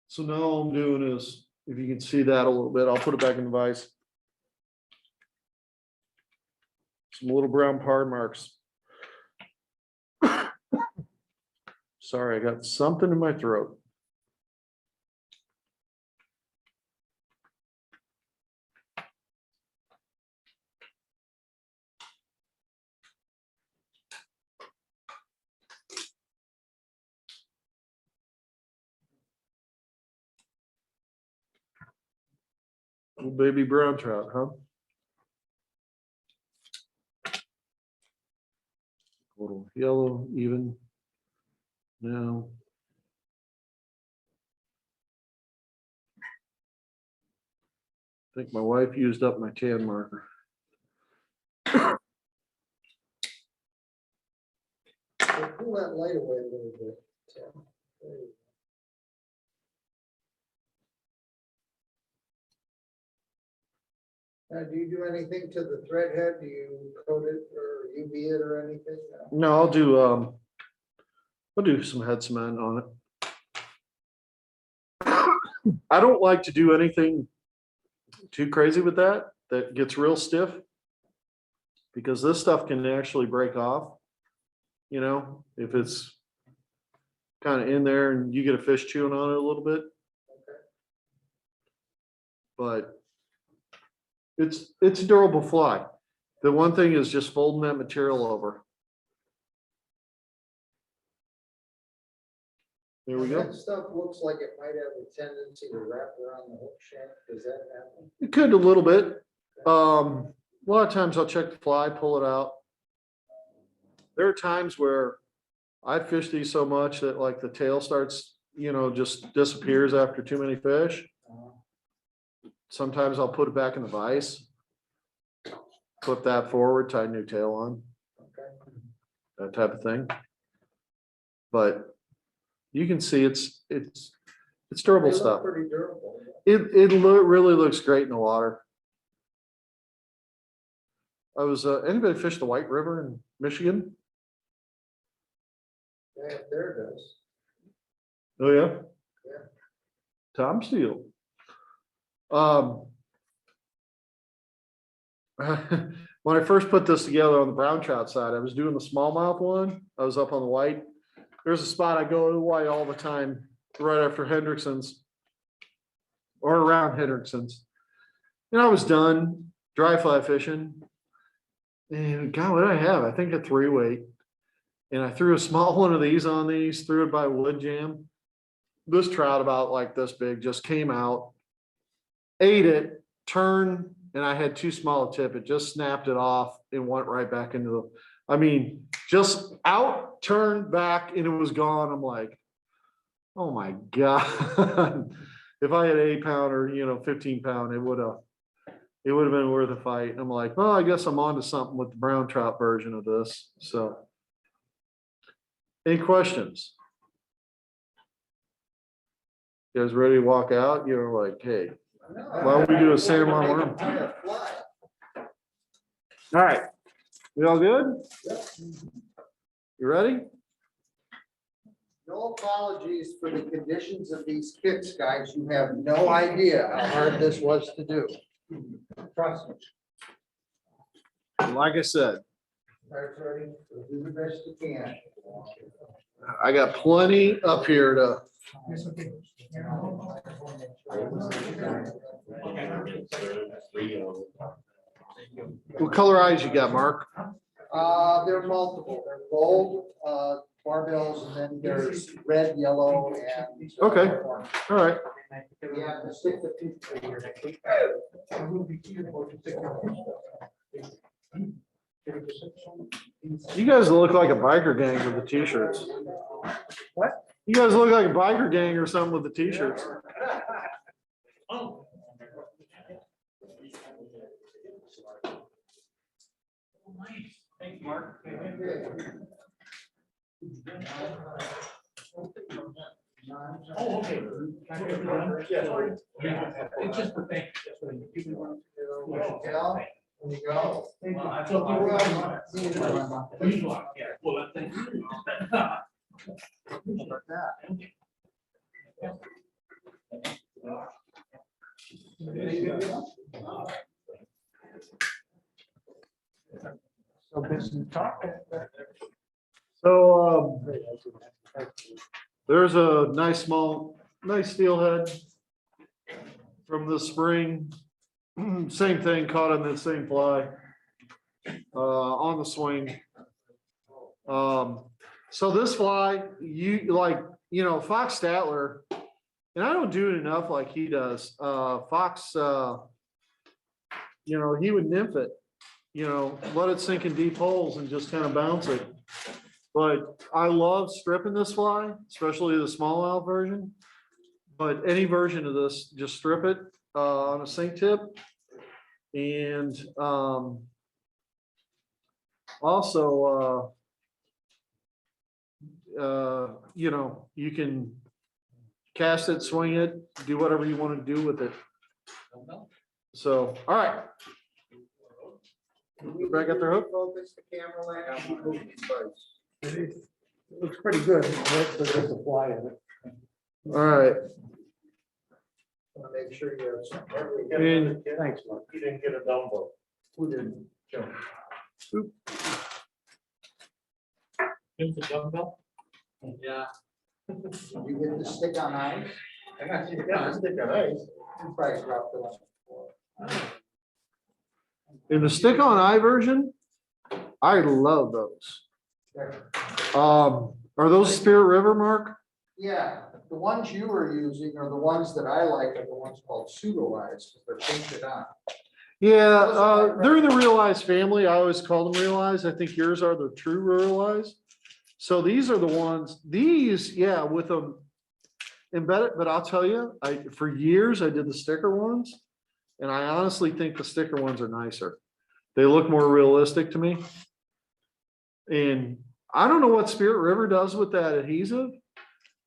so now all I'm doing is, if you can see that a little bit, I'll put it back in the vise. Some little brown par marks. Sorry, I got something in my throat. Little baby brown trout, huh? A little yellow even now. I think my wife used up my tan marker. So pull that light away a little bit, Tim. There you go. Now, do you do anything to the thread head? Do you coat it or UV it or anything? No, I'll do some head cement on it. I don't like to do anything too crazy with that gets real stiff, because this stuff can actually break off, you know, if it's kind of in there and you get a fish chewing on it a little bit. Okay. But it's a durable fly. The one thing is just folding that material over. There we go. That stuff looks like it might have a tendency to wrap around the hook shaft. Does that happen? It could a little bit. A lot of times I'll check the fly, pull it out. There are times where I fish these so much that like the tail starts, you know, just disappears after too many fish. Sometimes I'll put it back in the vise, flip that forward, tie a new tail on, Okay. that type of thing. But you can see it's durable They look stuff. pretty durable. It really looks great in the water. I was anybody fish the White River in Michigan? Yeah, there it is. Oh yeah. Yeah. Tom Steele. When I first put this together on the brown trout side, I was doing the smallmouth one. I was up on the white. There's a spot I go to the white all the time, right after Hendrickson's. or around Hendrickson's. And I was done dry fly fishing. And God, what did I have? I think a 3-weight. And I threw a small one of these on these, threw it by wood jam. This trout about like this big just came out, ate it, turned, and I had too small a tip. It just snapped it off and went right back into the, I mean, just out, turned back, and it was gone. I'm like, oh my God. If I had 8-pound or 15-pound, it would have been worth a fight. I'm like, well, I guess I'm on to something with the brown trout version of this. So any questions? You guys ready to walk out? You're like, hey, why don't we do a San Juan worm? All right. We all good? You ready? No apologies for the conditions of these kits, guys. You have no idea how hard this was to do. Trust me. Like I said, Do the best you can. I got plenty up here to. What color eyes you got, Mark? There are multiple. They're gold, barbells, and then there's red, yellow, and. Okay. All right. Yeah, the stick the tooth. You guys look like a biker gang with the t-shirts. What? You guys look like a biker gang or something with the t-shirts. Thanks, Mark. Oh, okay. It's just for thanks. There you go. I felt you were on it. Yeah, well, thank you. So business talk. So there's a nice steelhead from the spring. Same thing, caught in the same fly on the swing. So this fly, Fox Statler, and I don't do it enough like he does. Fox, he would nymph it, let it sink in deep holes and just kind of bounce it. But I love stripping this fly, especially the smallmouth version. But any version of this, just strip it on a sink tip. And also, you can cast it, swing it, do whatever you want to do with it. So, all right. Back at their hook. Focus the camera lamp. It looks pretty good. There's a fly in it. All right. Want to make sure you have some. And Thanks, Mark. You didn't get a dumbo. Who didn't? Give the dumbbell? Yeah. You get the stick on ice? I got you. Got a stick on ice. You probably dropped it on the floor. in the stick on eye version, I love those. Are those Spirit River, Mark? Yeah, the ones you were using are the ones that I like, are the ones called pseudo eyes, because they're painted on. Yeah, they're in the Realize family. I always call them Realize. I think yours are the true Realize. So these are the ones, yeah, with them embedded, but I'll tell you, for years I did the sticker ones, and I honestly think the sticker ones are nicer. They look more realistic to me. And I don't know what Spirit River does with that adhesive,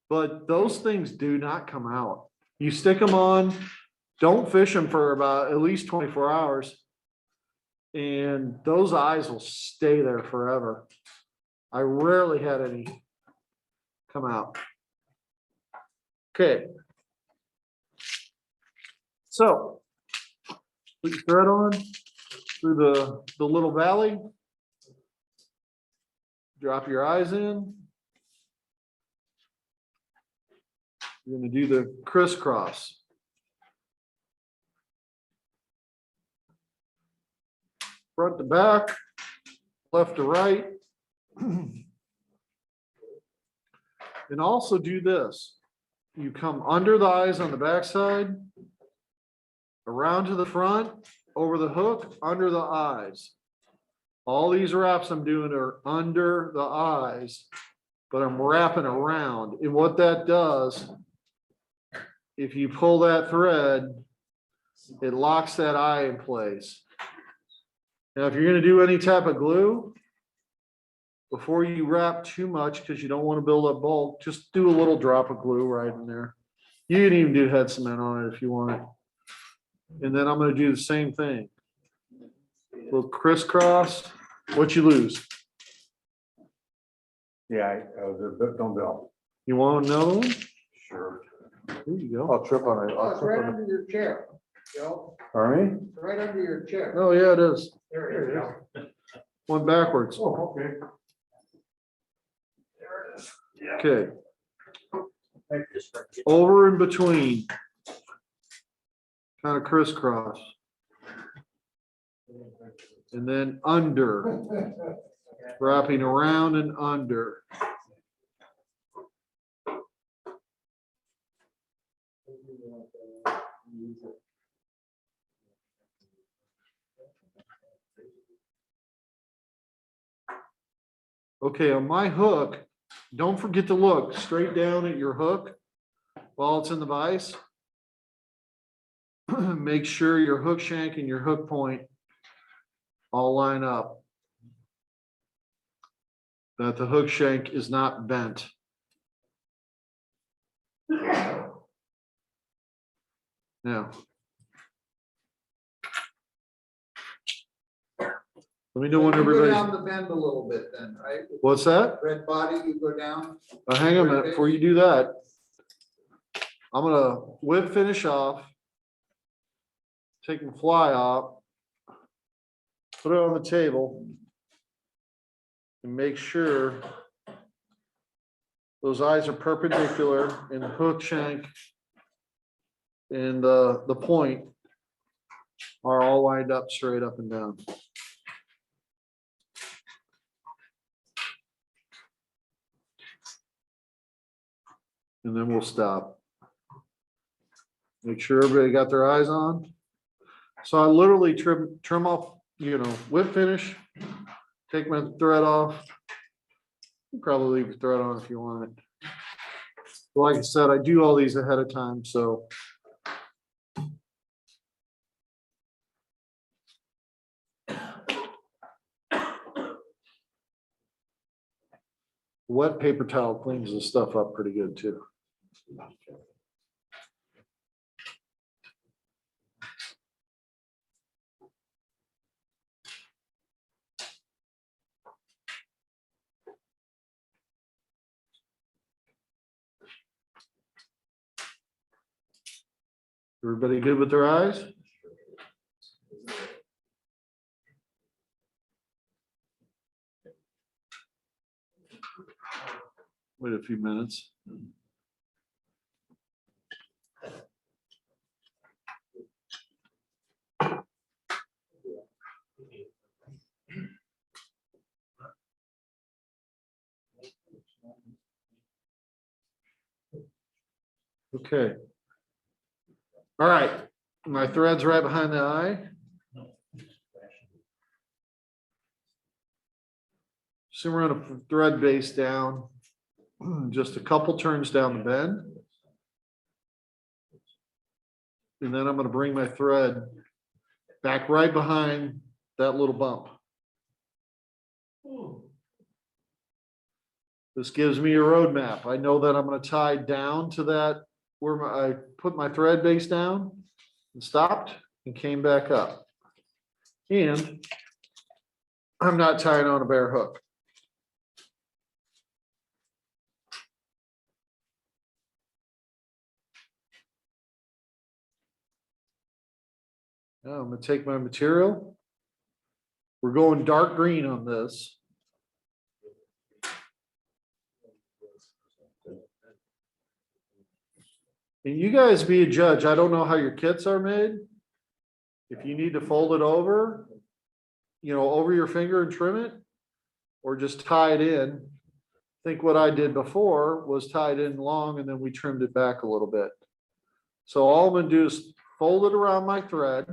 but those things do not come out. You stick them on, don't fish them for about at least 24 hours, and those eyes will stay there forever. I rarely had any come out. Okay. So put your thread on through the little valley. Drop your eyes in. You're going to do the crisscross. front to back, left to right. And also do this. You come under the eyes on the backside, around to the front, over the hook, under the eyes. All these wraps I'm doing are under the eyes, but I'm wrapping around. And what that does, if you pull that thread, it locks that eye in place. Now, if you're going to do any type of glue, before you wrap too much, because you don't want to build up bulk, just do a little drop of glue right in there. You can even do head cement on it if you want it. And then I'm going to do the same thing. Little crisscross. What you lose? Yeah, don't bill. You want another one? Sure. There you go. I'll trip on it. Oh, it's right under your chair, Joe. Pardon me? It's right under your chair. Oh, yeah, it is. There it is. One backwards. Oh, okay. Okay. Over and between. Kind of crisscross. And then under. Wrapping around and under. Okay, on my hook, don't forget to look straight down at your hook while it's in the vise. Make sure your hook shank and your hook point all line up. That the hook shank is not bent. Now, let me know when You go everybody's, down the bend a little bit then, right? what's that? Red body, you go down. Hang on a minute, before you do that, I'm gonna whip finish off. Take the fly off. Put it on the table. And make sure those eyes are perpendicular and the hook shank and the point are all lined up straight up and down. And then we'll stop. Make sure everybody got their eyes on. So I literally trim off, whip finish, take my thread off. You probably leave the thread on if you want it. But like I said, I do all these ahead of time, so. Wet paper towel cleans this stuff up pretty good too. Everybody good with their eyes? Wait a few minutes. Okay. All right, my thread's right behind the eye. So we're gonna thread base down, just a couple turns down the bend. And then I'm gonna bring my thread back right behind that little bump. This gives me a roadmap. I know that I'm gonna tie down to that where I put my thread base down and stopped and came back up. And I'm not tying on a bare hook. Now I'm going to take my material. We're going dark green on this. And you guys be a judge. I don't know how your kits are made. If you need to fold it over, over your finger and trim it, or just tie it in. I think what I did before was tie it in long and then we trimmed it back a little bit. So all I'm gonna do is fold it around my thread.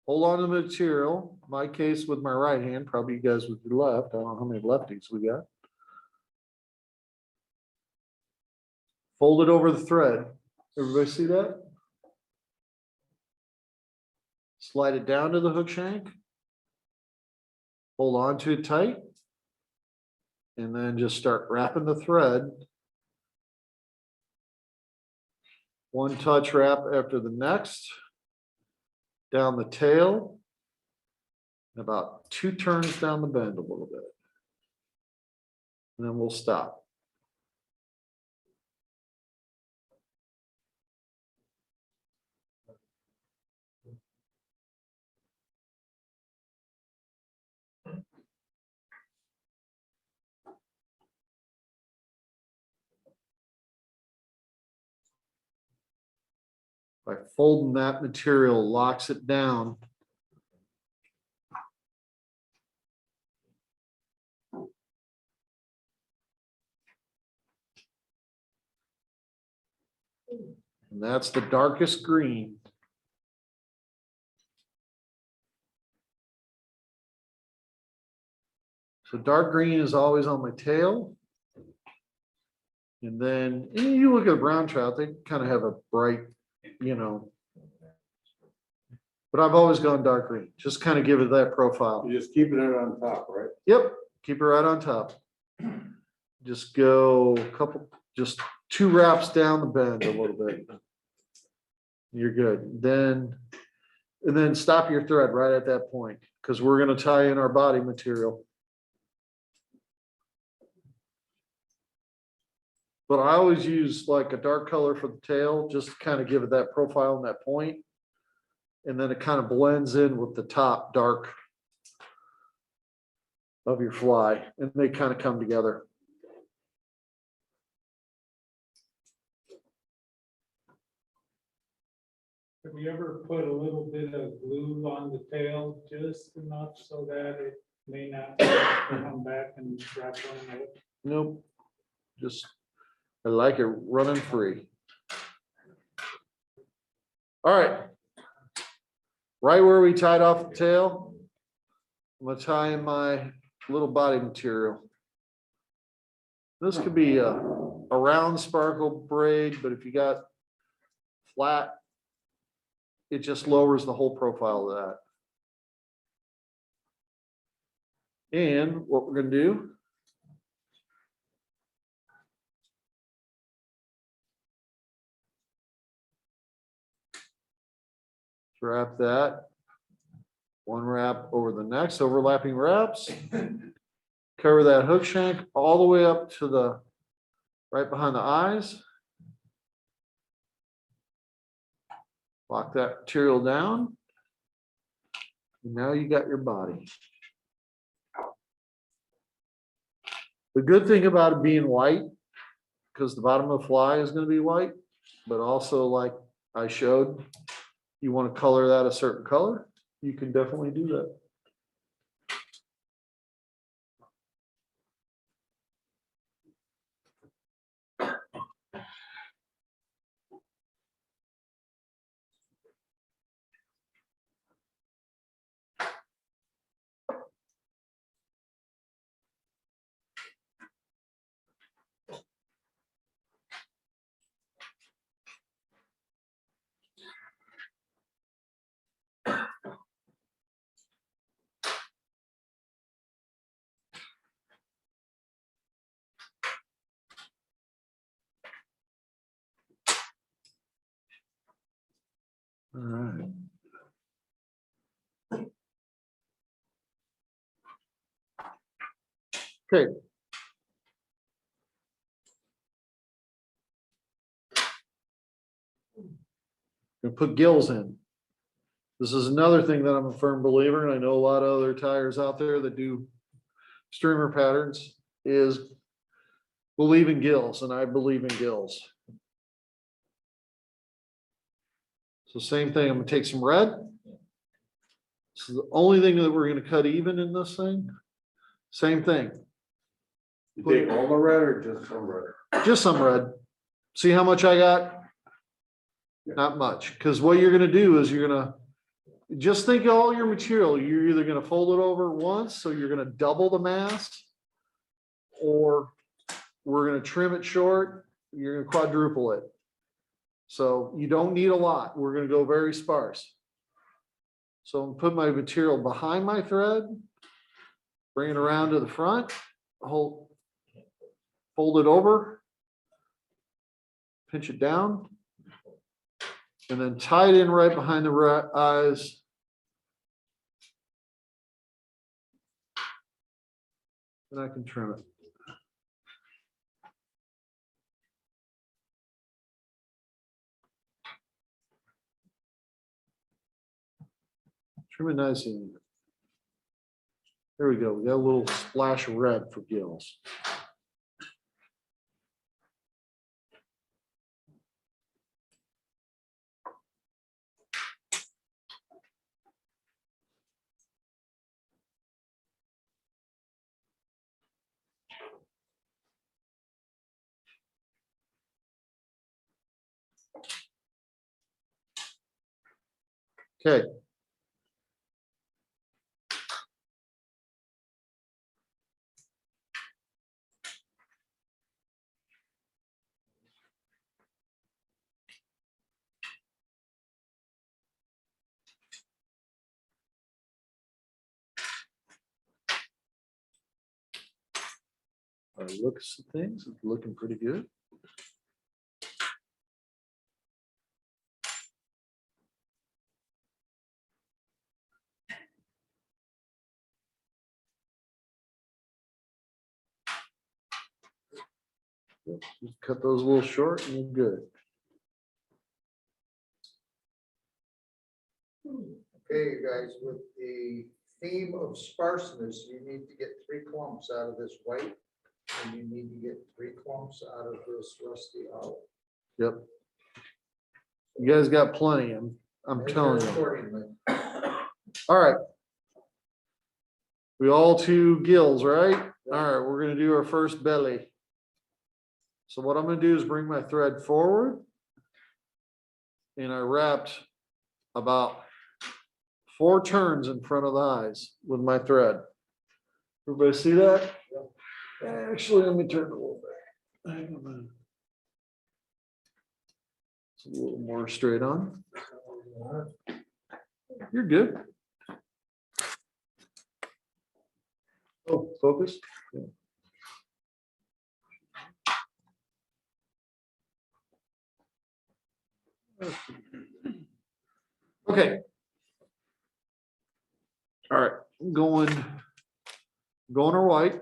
Hold on to the material. My case with my right hand, probably you guys with your left. I don't know how many lefties we got. Fold it over the thread. Everybody see that? Slide it down to the hook shank. Hold on to it tight. And then just start wrapping the thread. One touch wrap after the next. Down the tail. And about 2 turns down the bend a little bit. And then we'll stop. By folding that material, locks it down. And that's the darkest green. So dark green is always on my tail. And then you look at brown trout, they kind of have a bright, but I've always gone dark green, just kind of give it that profile. You're just keeping it on top, right? Yep, keep it right on top. Just go a couple, just 2 wraps down the bend a little bit. You're good. And then stop your thread right at that point, because we're going to tie in our body material. But I always use like a dark color for the tail, just to kind of give it that profile and that point. And then it kind of blends in with the top dark of your fly, and they kind of come together. Have you ever put a little bit of glue on the tail, just enough so that it may not come back and wrap on it? Nope. Just, I like it running free. All right. Right where we tied off the tail, I'm gonna tie in my little body material. This could be a round sparkle braid, but if you got flat, it just lowers the whole profile of that. And what we're gonna do, wrap that, 1 wrap over the next, overlapping wraps. Cover that hook shank all the way up to the right behind the eyes. Lock that material down. And now you got your body. The good thing about it being white, because the bottom of the fly is going to be white, but also like I showed, you want to color that a certain color, you can definitely do that. All right. Okay. Gonna put gills in. This is another thing that I'm a firm believer, and I know a lot of other tires out there that do streamer patterns, is believe in gills, and I believe in gills. So same thing, I'm gonna take some red. So the only thing that we're gonna cut even in this thing, same thing, You take all the red or just some red? just some red. See how much I got? Not much, because what you're gonna do is you're gonna, just think of all your material. You're either gonna fold it over once, so you're gonna double the mass, or we're gonna trim it short, you're gonna quadruple it. So you don't need a lot. We're gonna go very sparse. So I'm put my material behind my thread, bring it around to the front, hold, fold it over, pinch it down, and then tie it in right behind the eyes. And I can trim it. Trim it nicely. There we go. We got a little splash of red for gills. Okay. Our looks of things is looking pretty good. Yep, just cut those a little short and you're good. Okay, you guys, with the theme of sparseness, you need to get 3 clumps out of this white, and you need to get 3 clumps out of this rusty owl. Yep. You guys got plenty. I'm telling you. Accordingly. All right. We all to gills, right? All right, we're gonna do our first belly. So what I'm gonna do is bring my thread forward. And I wrapped about 4 turns in front of the eyes with my thread. Everybody see that? Actually, let me turn it a little bit. Hang on a minute. It's a little more straight on. You're good. Oh, focus. Yeah. Okay. All right, going to white.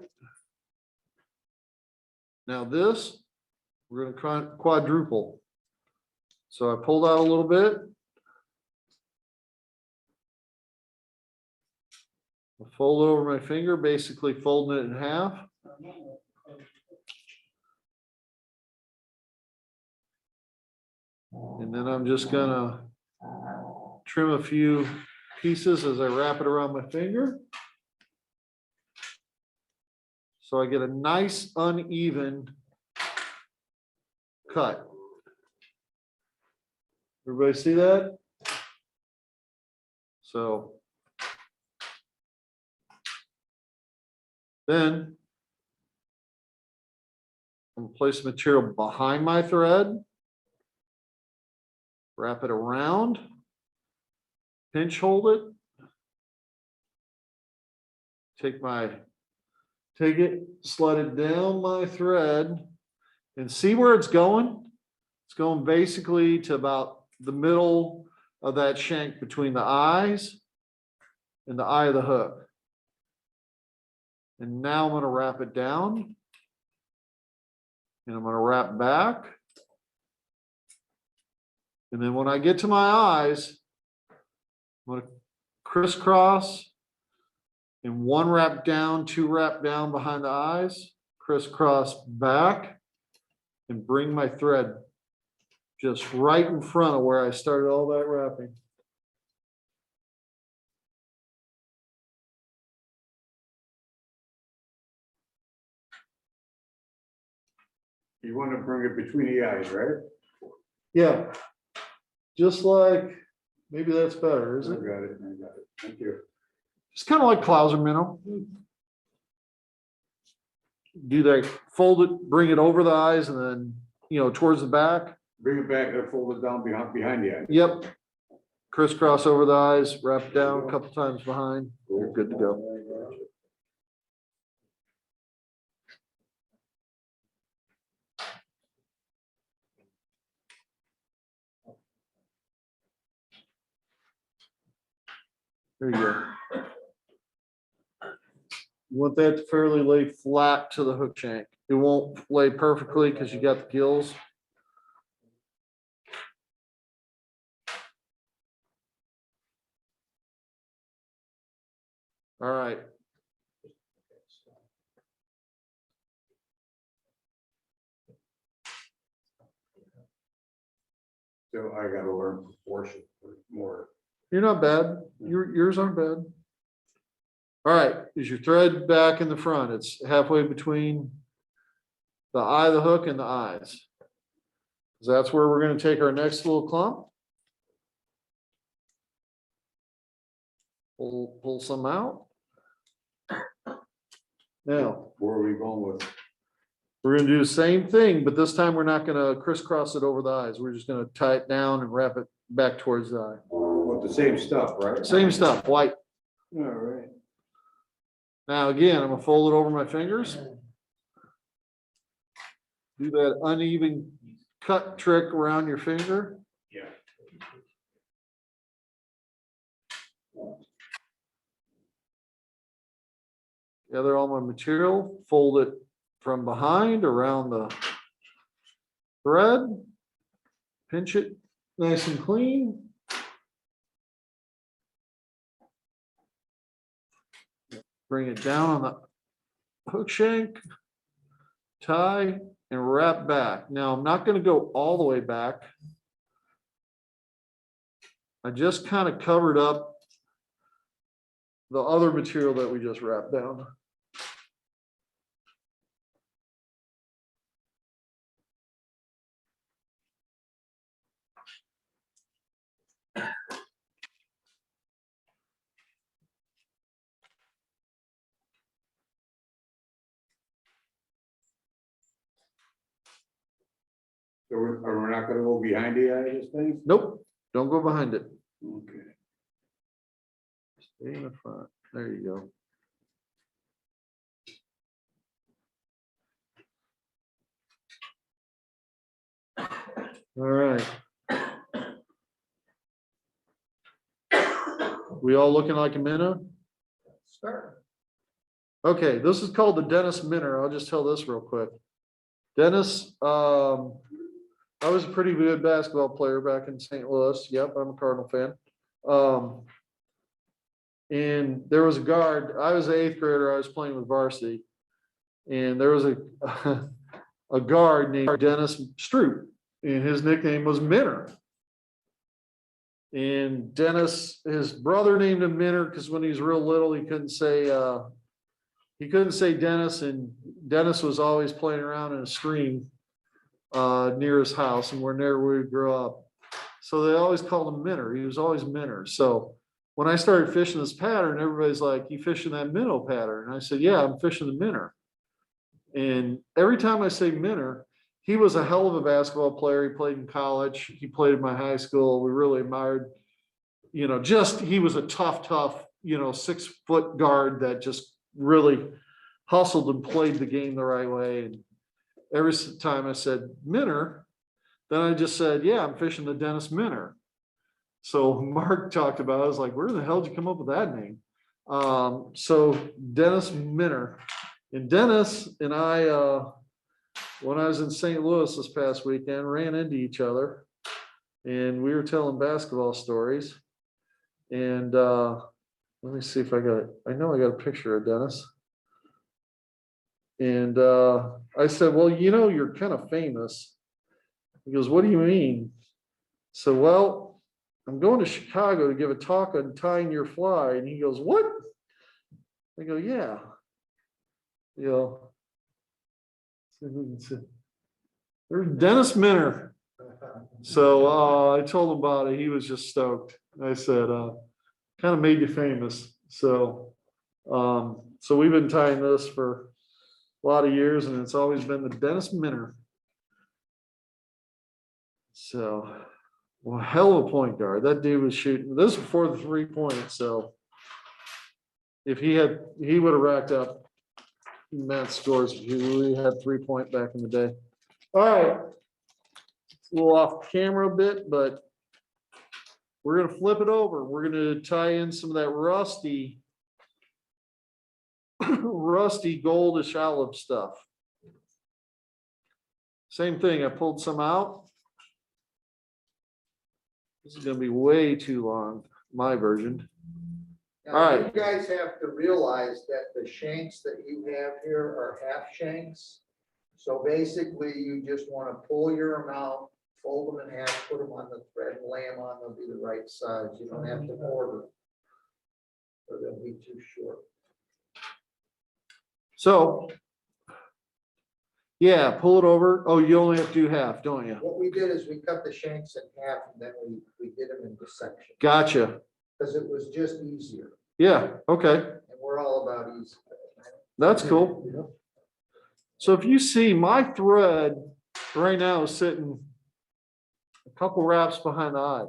Now this, we're going to quadruple. So I pulled out a little bit. I fold it over my finger, basically folding it in half. And then I'm just gonna trim a few pieces as I wrap it around my finger. So I get a nice uneven cut. Everybody see that? So then I'm gonna place the material behind my thread, wrap it around, pinch hold it, take it, slide it down my thread, and see where it's going? It's going basically to about the middle of that shank between the eyes and the eye of the hook. And now I'm going to wrap it down, and I'm going to wrap back. And then when I get to my eyes, I'm going to crisscross and 1 wrap down, 2 wrap down behind the eyes, crisscross back, and bring my thread just right in front of where I started all that wrapping. You want to bring it between the eyes, right? Yeah. Just like, maybe that's better, I is it? got it, I got it. Thank you. It's kind of like clouser minnow. Do they fold it, bring it over the eyes and then, towards the back? Bring it back and fold it down behind the eye. Yep. Crisscross over the eyes, wrap it down a couple times behind. You're good to go. There you go. You want that to fairly lay flat to the hook shank. It won't lay perfectly because you got the gills. All right. So I gotta learn proportion more. You're not bad. Yours aren't bad. All right, is your thread back in the front? It's halfway between the eye of the hook and the eyes. 'Cause that's where we're going to take our next little clump. Pull some out. Now, Where are we going with? we're going to do the same thing, but this time we're not going to crisscross it over the eyes. We're just going to tie it down and wrap it back towards the eye. With the same stuff, right? Same stuff, white. All right. Now, again, I'm gonna fold it over my fingers. Do that uneven cut trick around your finger. Yeah. Gather all my material, fold it from behind around the thread. Pinch it nice and clean. Bring it down on the hook shank, tie, and wrap back. Now, I'm not going to go all the way back. I just kind of covered up the other material that we just wrapped down. So we're not gonna go behind the eye, this thing? Nope, don't go behind it. Okay. Stay in the front. There you go. All right. We all looking like a minnow? Sure. Okay, this is called the Dennis Minnow. I'll just tell this real quick. Dennis, I was a pretty good basketball player back in St. Louis. Yep, I'm a Cardinal fan. And there was a guard. I was an 8th grader. I was playing with varsity, and there was a guard named Dennis Stroop, and his nickname was Minner. And Dennis, his brother named him Minner because when he was real little, he couldn't say Dennis, and Dennis was always playing around in a stream near his house, and we're near where we grew up. So they always called him Minner. He was always Minner. So when I started fishing this pattern, everybody's like, "You fishing that minnow pattern?" And I said, "Yeah, I'm fishing the Minner." And every time I say Minner, he was a hell of a basketball player. He played in college. He played in my high school. We really admired, he was a tough, 6-foot guard that just really hustled and played the game the right way. And every time I said Minner, then I just said, "Yeah, I'm fishing the Dennis Minner." So Mark talked about it. I was like, "Where the hell did you come up with that name?" So Dennis Minner. And Dennis and I, when I was in St. Louis this past weekend, ran into each other, and we were telling basketball stories. And let me see if I know I got a picture of Dennis. And I said, "Well, you're kind of famous." He goes, what do you mean? So, well, I'm going to Chicago to give a talk on tying your fly. And he goes, what? I go, yeah. You know, there's Dennis Minner. So I told him about it. He was just stoked. I said, kind of made you famous. So, so we've been tying this for a lot of years, and it's always been the Dennis Minner. So, well, hell of a point guard. That dude was shooting. This is before the 3-point. So, if he would have racked up Matt's scores if he really had 3-point back in the day. All right. A little off camera a bit, but we're going to flip it over. We're going to tie in some of that rusty goldish olive stuff. Same thing. I pulled some out. This is going to be way too long, my version. Now, All right. you guys have to realize that the shanks that you have here are half shanks. So basically, you just want to pull your amount, fold them in half, put them on the thread, and lay them on, they'll be the right size. You don't have to order, or they'll be too short. So, yeah, pull it over. Oh, you only have to do half, don't you? What we did is we cut the shanks in half, and then we did them into sections, Gotcha. because it was just easier, Yeah, okay. and we're all about easy. That's cool. So if you see my thread right now is sitting a couple wraps behind the eye.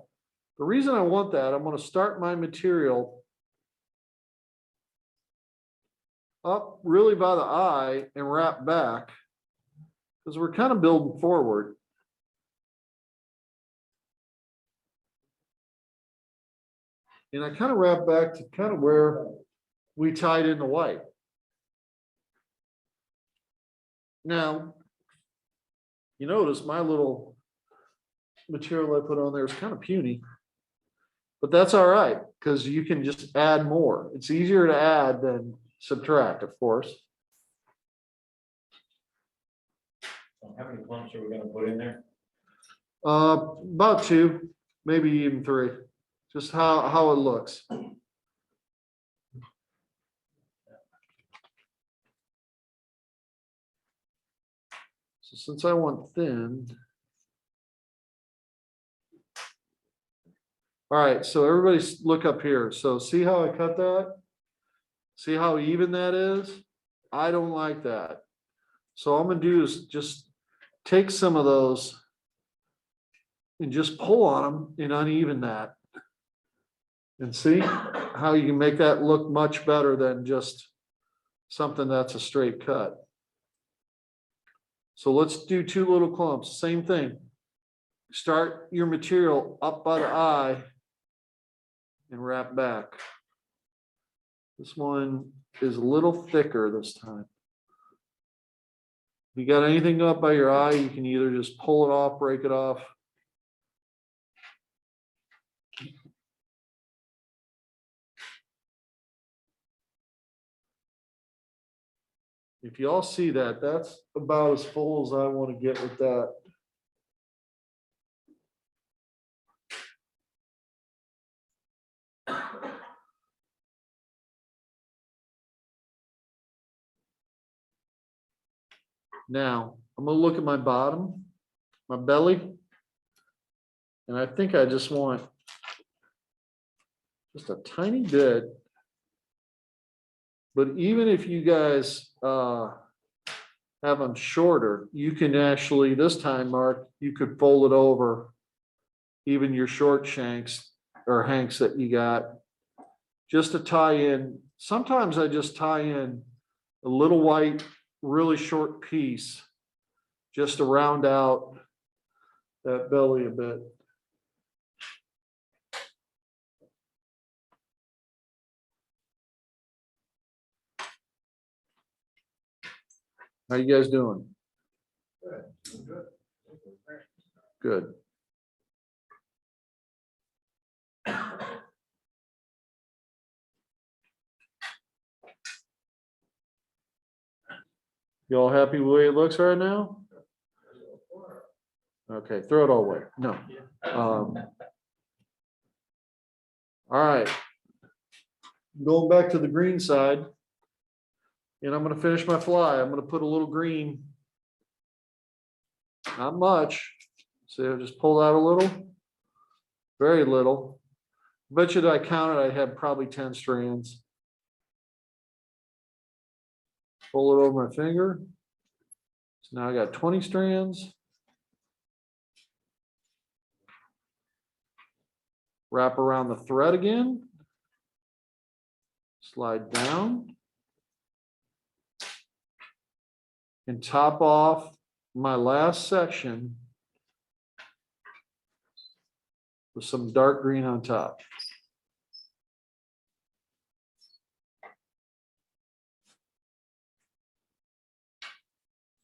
The reason I want that, I'm going to start my material up really by the eye and wrap back because we're kind of building forward. And I kind of wrap back to kind of where we tied in the white. Now, you notice my little material I put on there is kind of puny, but that's all right because you can just add more. It's easier to add than subtract, of course. How many clumps are we gonna put in there? About 2, maybe even 3, just how it looks. So since I want thin. All right, so everybody look up here. So see how I cut that? See how even that is? I don't like that. So all I'm gonna do is just take some of those and just pull on them and uneven that. And see how you can make that look much better than just something that's a straight cut. So let's do 2 little clumps, same thing. Start your material up by the eye and wrap back. This one is a little thicker this time. If you got anything up by your eye, you can either just pull it off, break it off. If you all see that, that's about as full as I want to get with that. Now, I'm going to look at my bottom, my belly, and I think I just want just a tiny bit. But even if you guys have them shorter, you can actually, this time, Mark, you could fold it over even your short shanks or hanks that you got just to tie in. Sometimes I just tie in a little white, really short piece just to round out that belly a bit. How you guys doing? Good. You all happy with the way it looks right now? Okay, throw it all away. No. All right. Going back to the green side. And I'm gonna finish my fly. I'm gonna put a little green. Not much. See, I just pulled out a little. Very little. Bet you that I counted, I had probably 10 strands. Pull it over my finger. So now I got 20 strands. Wrap around the thread again. Slide down. And top off my last section with some dark green on top.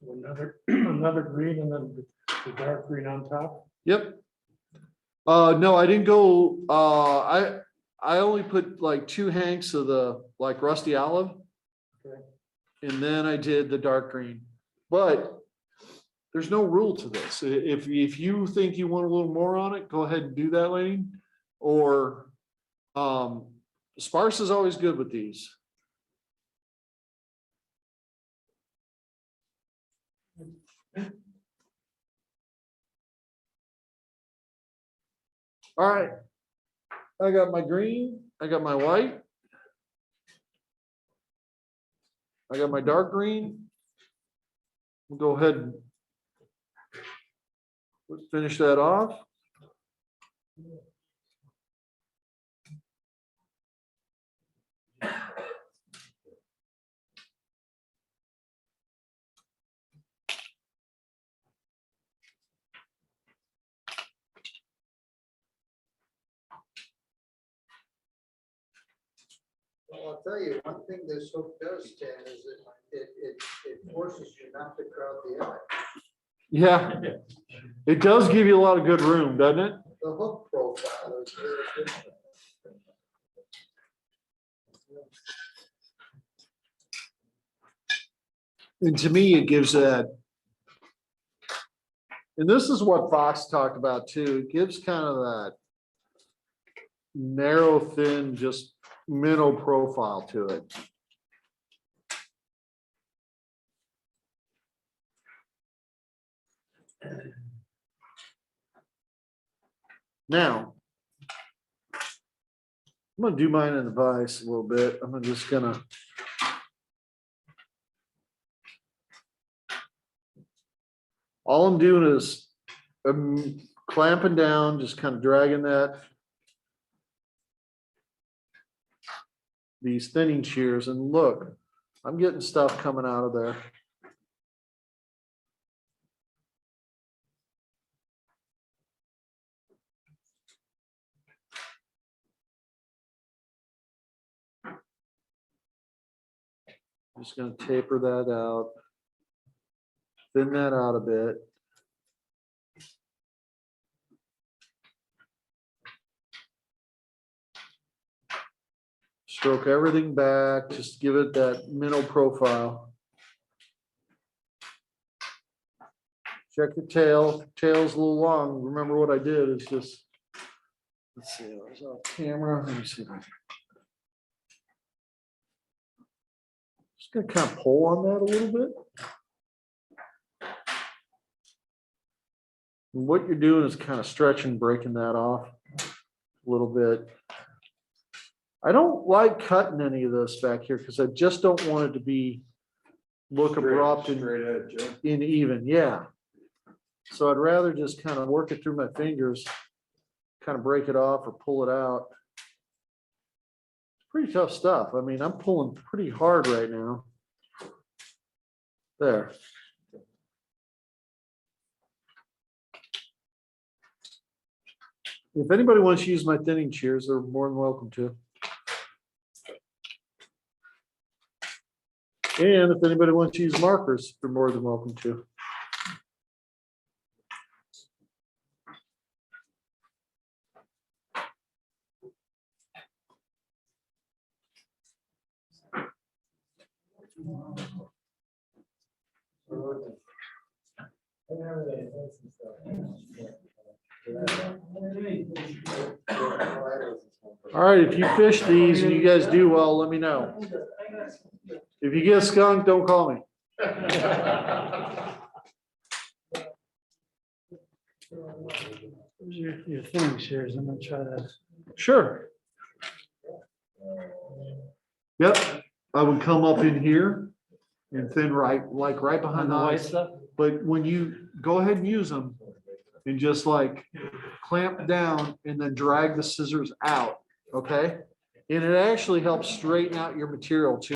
Another green and then the dark green on top. Yep. No, I didn't go, I only put like 2 hanks of the like rusty olive. Okay. And then I did the dark green, but there's no rule to this. If you think you want a little more on it, go ahead and do that, Lane. Or, sparse is always good with these. All right, I got my green, I got my white. I got my dark green. We'll go ahead and finish that off. Well, I'll tell you, one thing this hook does, Tim, is it forces you not to crowd the eye. Yeah, it does give you a lot of good room, doesn't it? The hook profile is very good. And to me, it gives that. And this is what Fox talked about too. It gives kind of that narrow, thin, just minnow profile to it. Now, I'm gonna do mine in the vise a little bit. I'm just gonna. All I'm doing is clamping down, just kind of dragging these thinning shears, and look, I'm getting stuff coming out of there. Just gonna taper that out, thin that out a bit. Stroke everything back, just give it that minnow profile. Check the tail. Tail's a little long. Remember what I did is just, let's see, I was off camera. Let me see. Just gonna kind of pull on that a little bit. And what you're doing is kind of stretching, breaking that off a little bit. I don't like cutting any of this back here because I just don't want it to be look abrupt and Straight edge, yeah. uneven. Yeah. So I'd rather just kind of work it through my fingers, kind of break it off or pull it out. It's pretty tough stuff. I mean, I'm pulling pretty hard right now. There. If anybody wants to use my thinning shears, they're more than welcome to. And if anybody wants to use markers, they're more than welcome to. All right, if you fish these and you guys do well, let me know. If you get skunked, don't call me. Here's your thing, shares. I'm gonna try to. Sure. Yep, I would come up in here and thin right behind the eyes. stuff? But when you go ahead and use them and just like clamp down and then drag the scissors out, okay? And it actually helps straighten out your material too.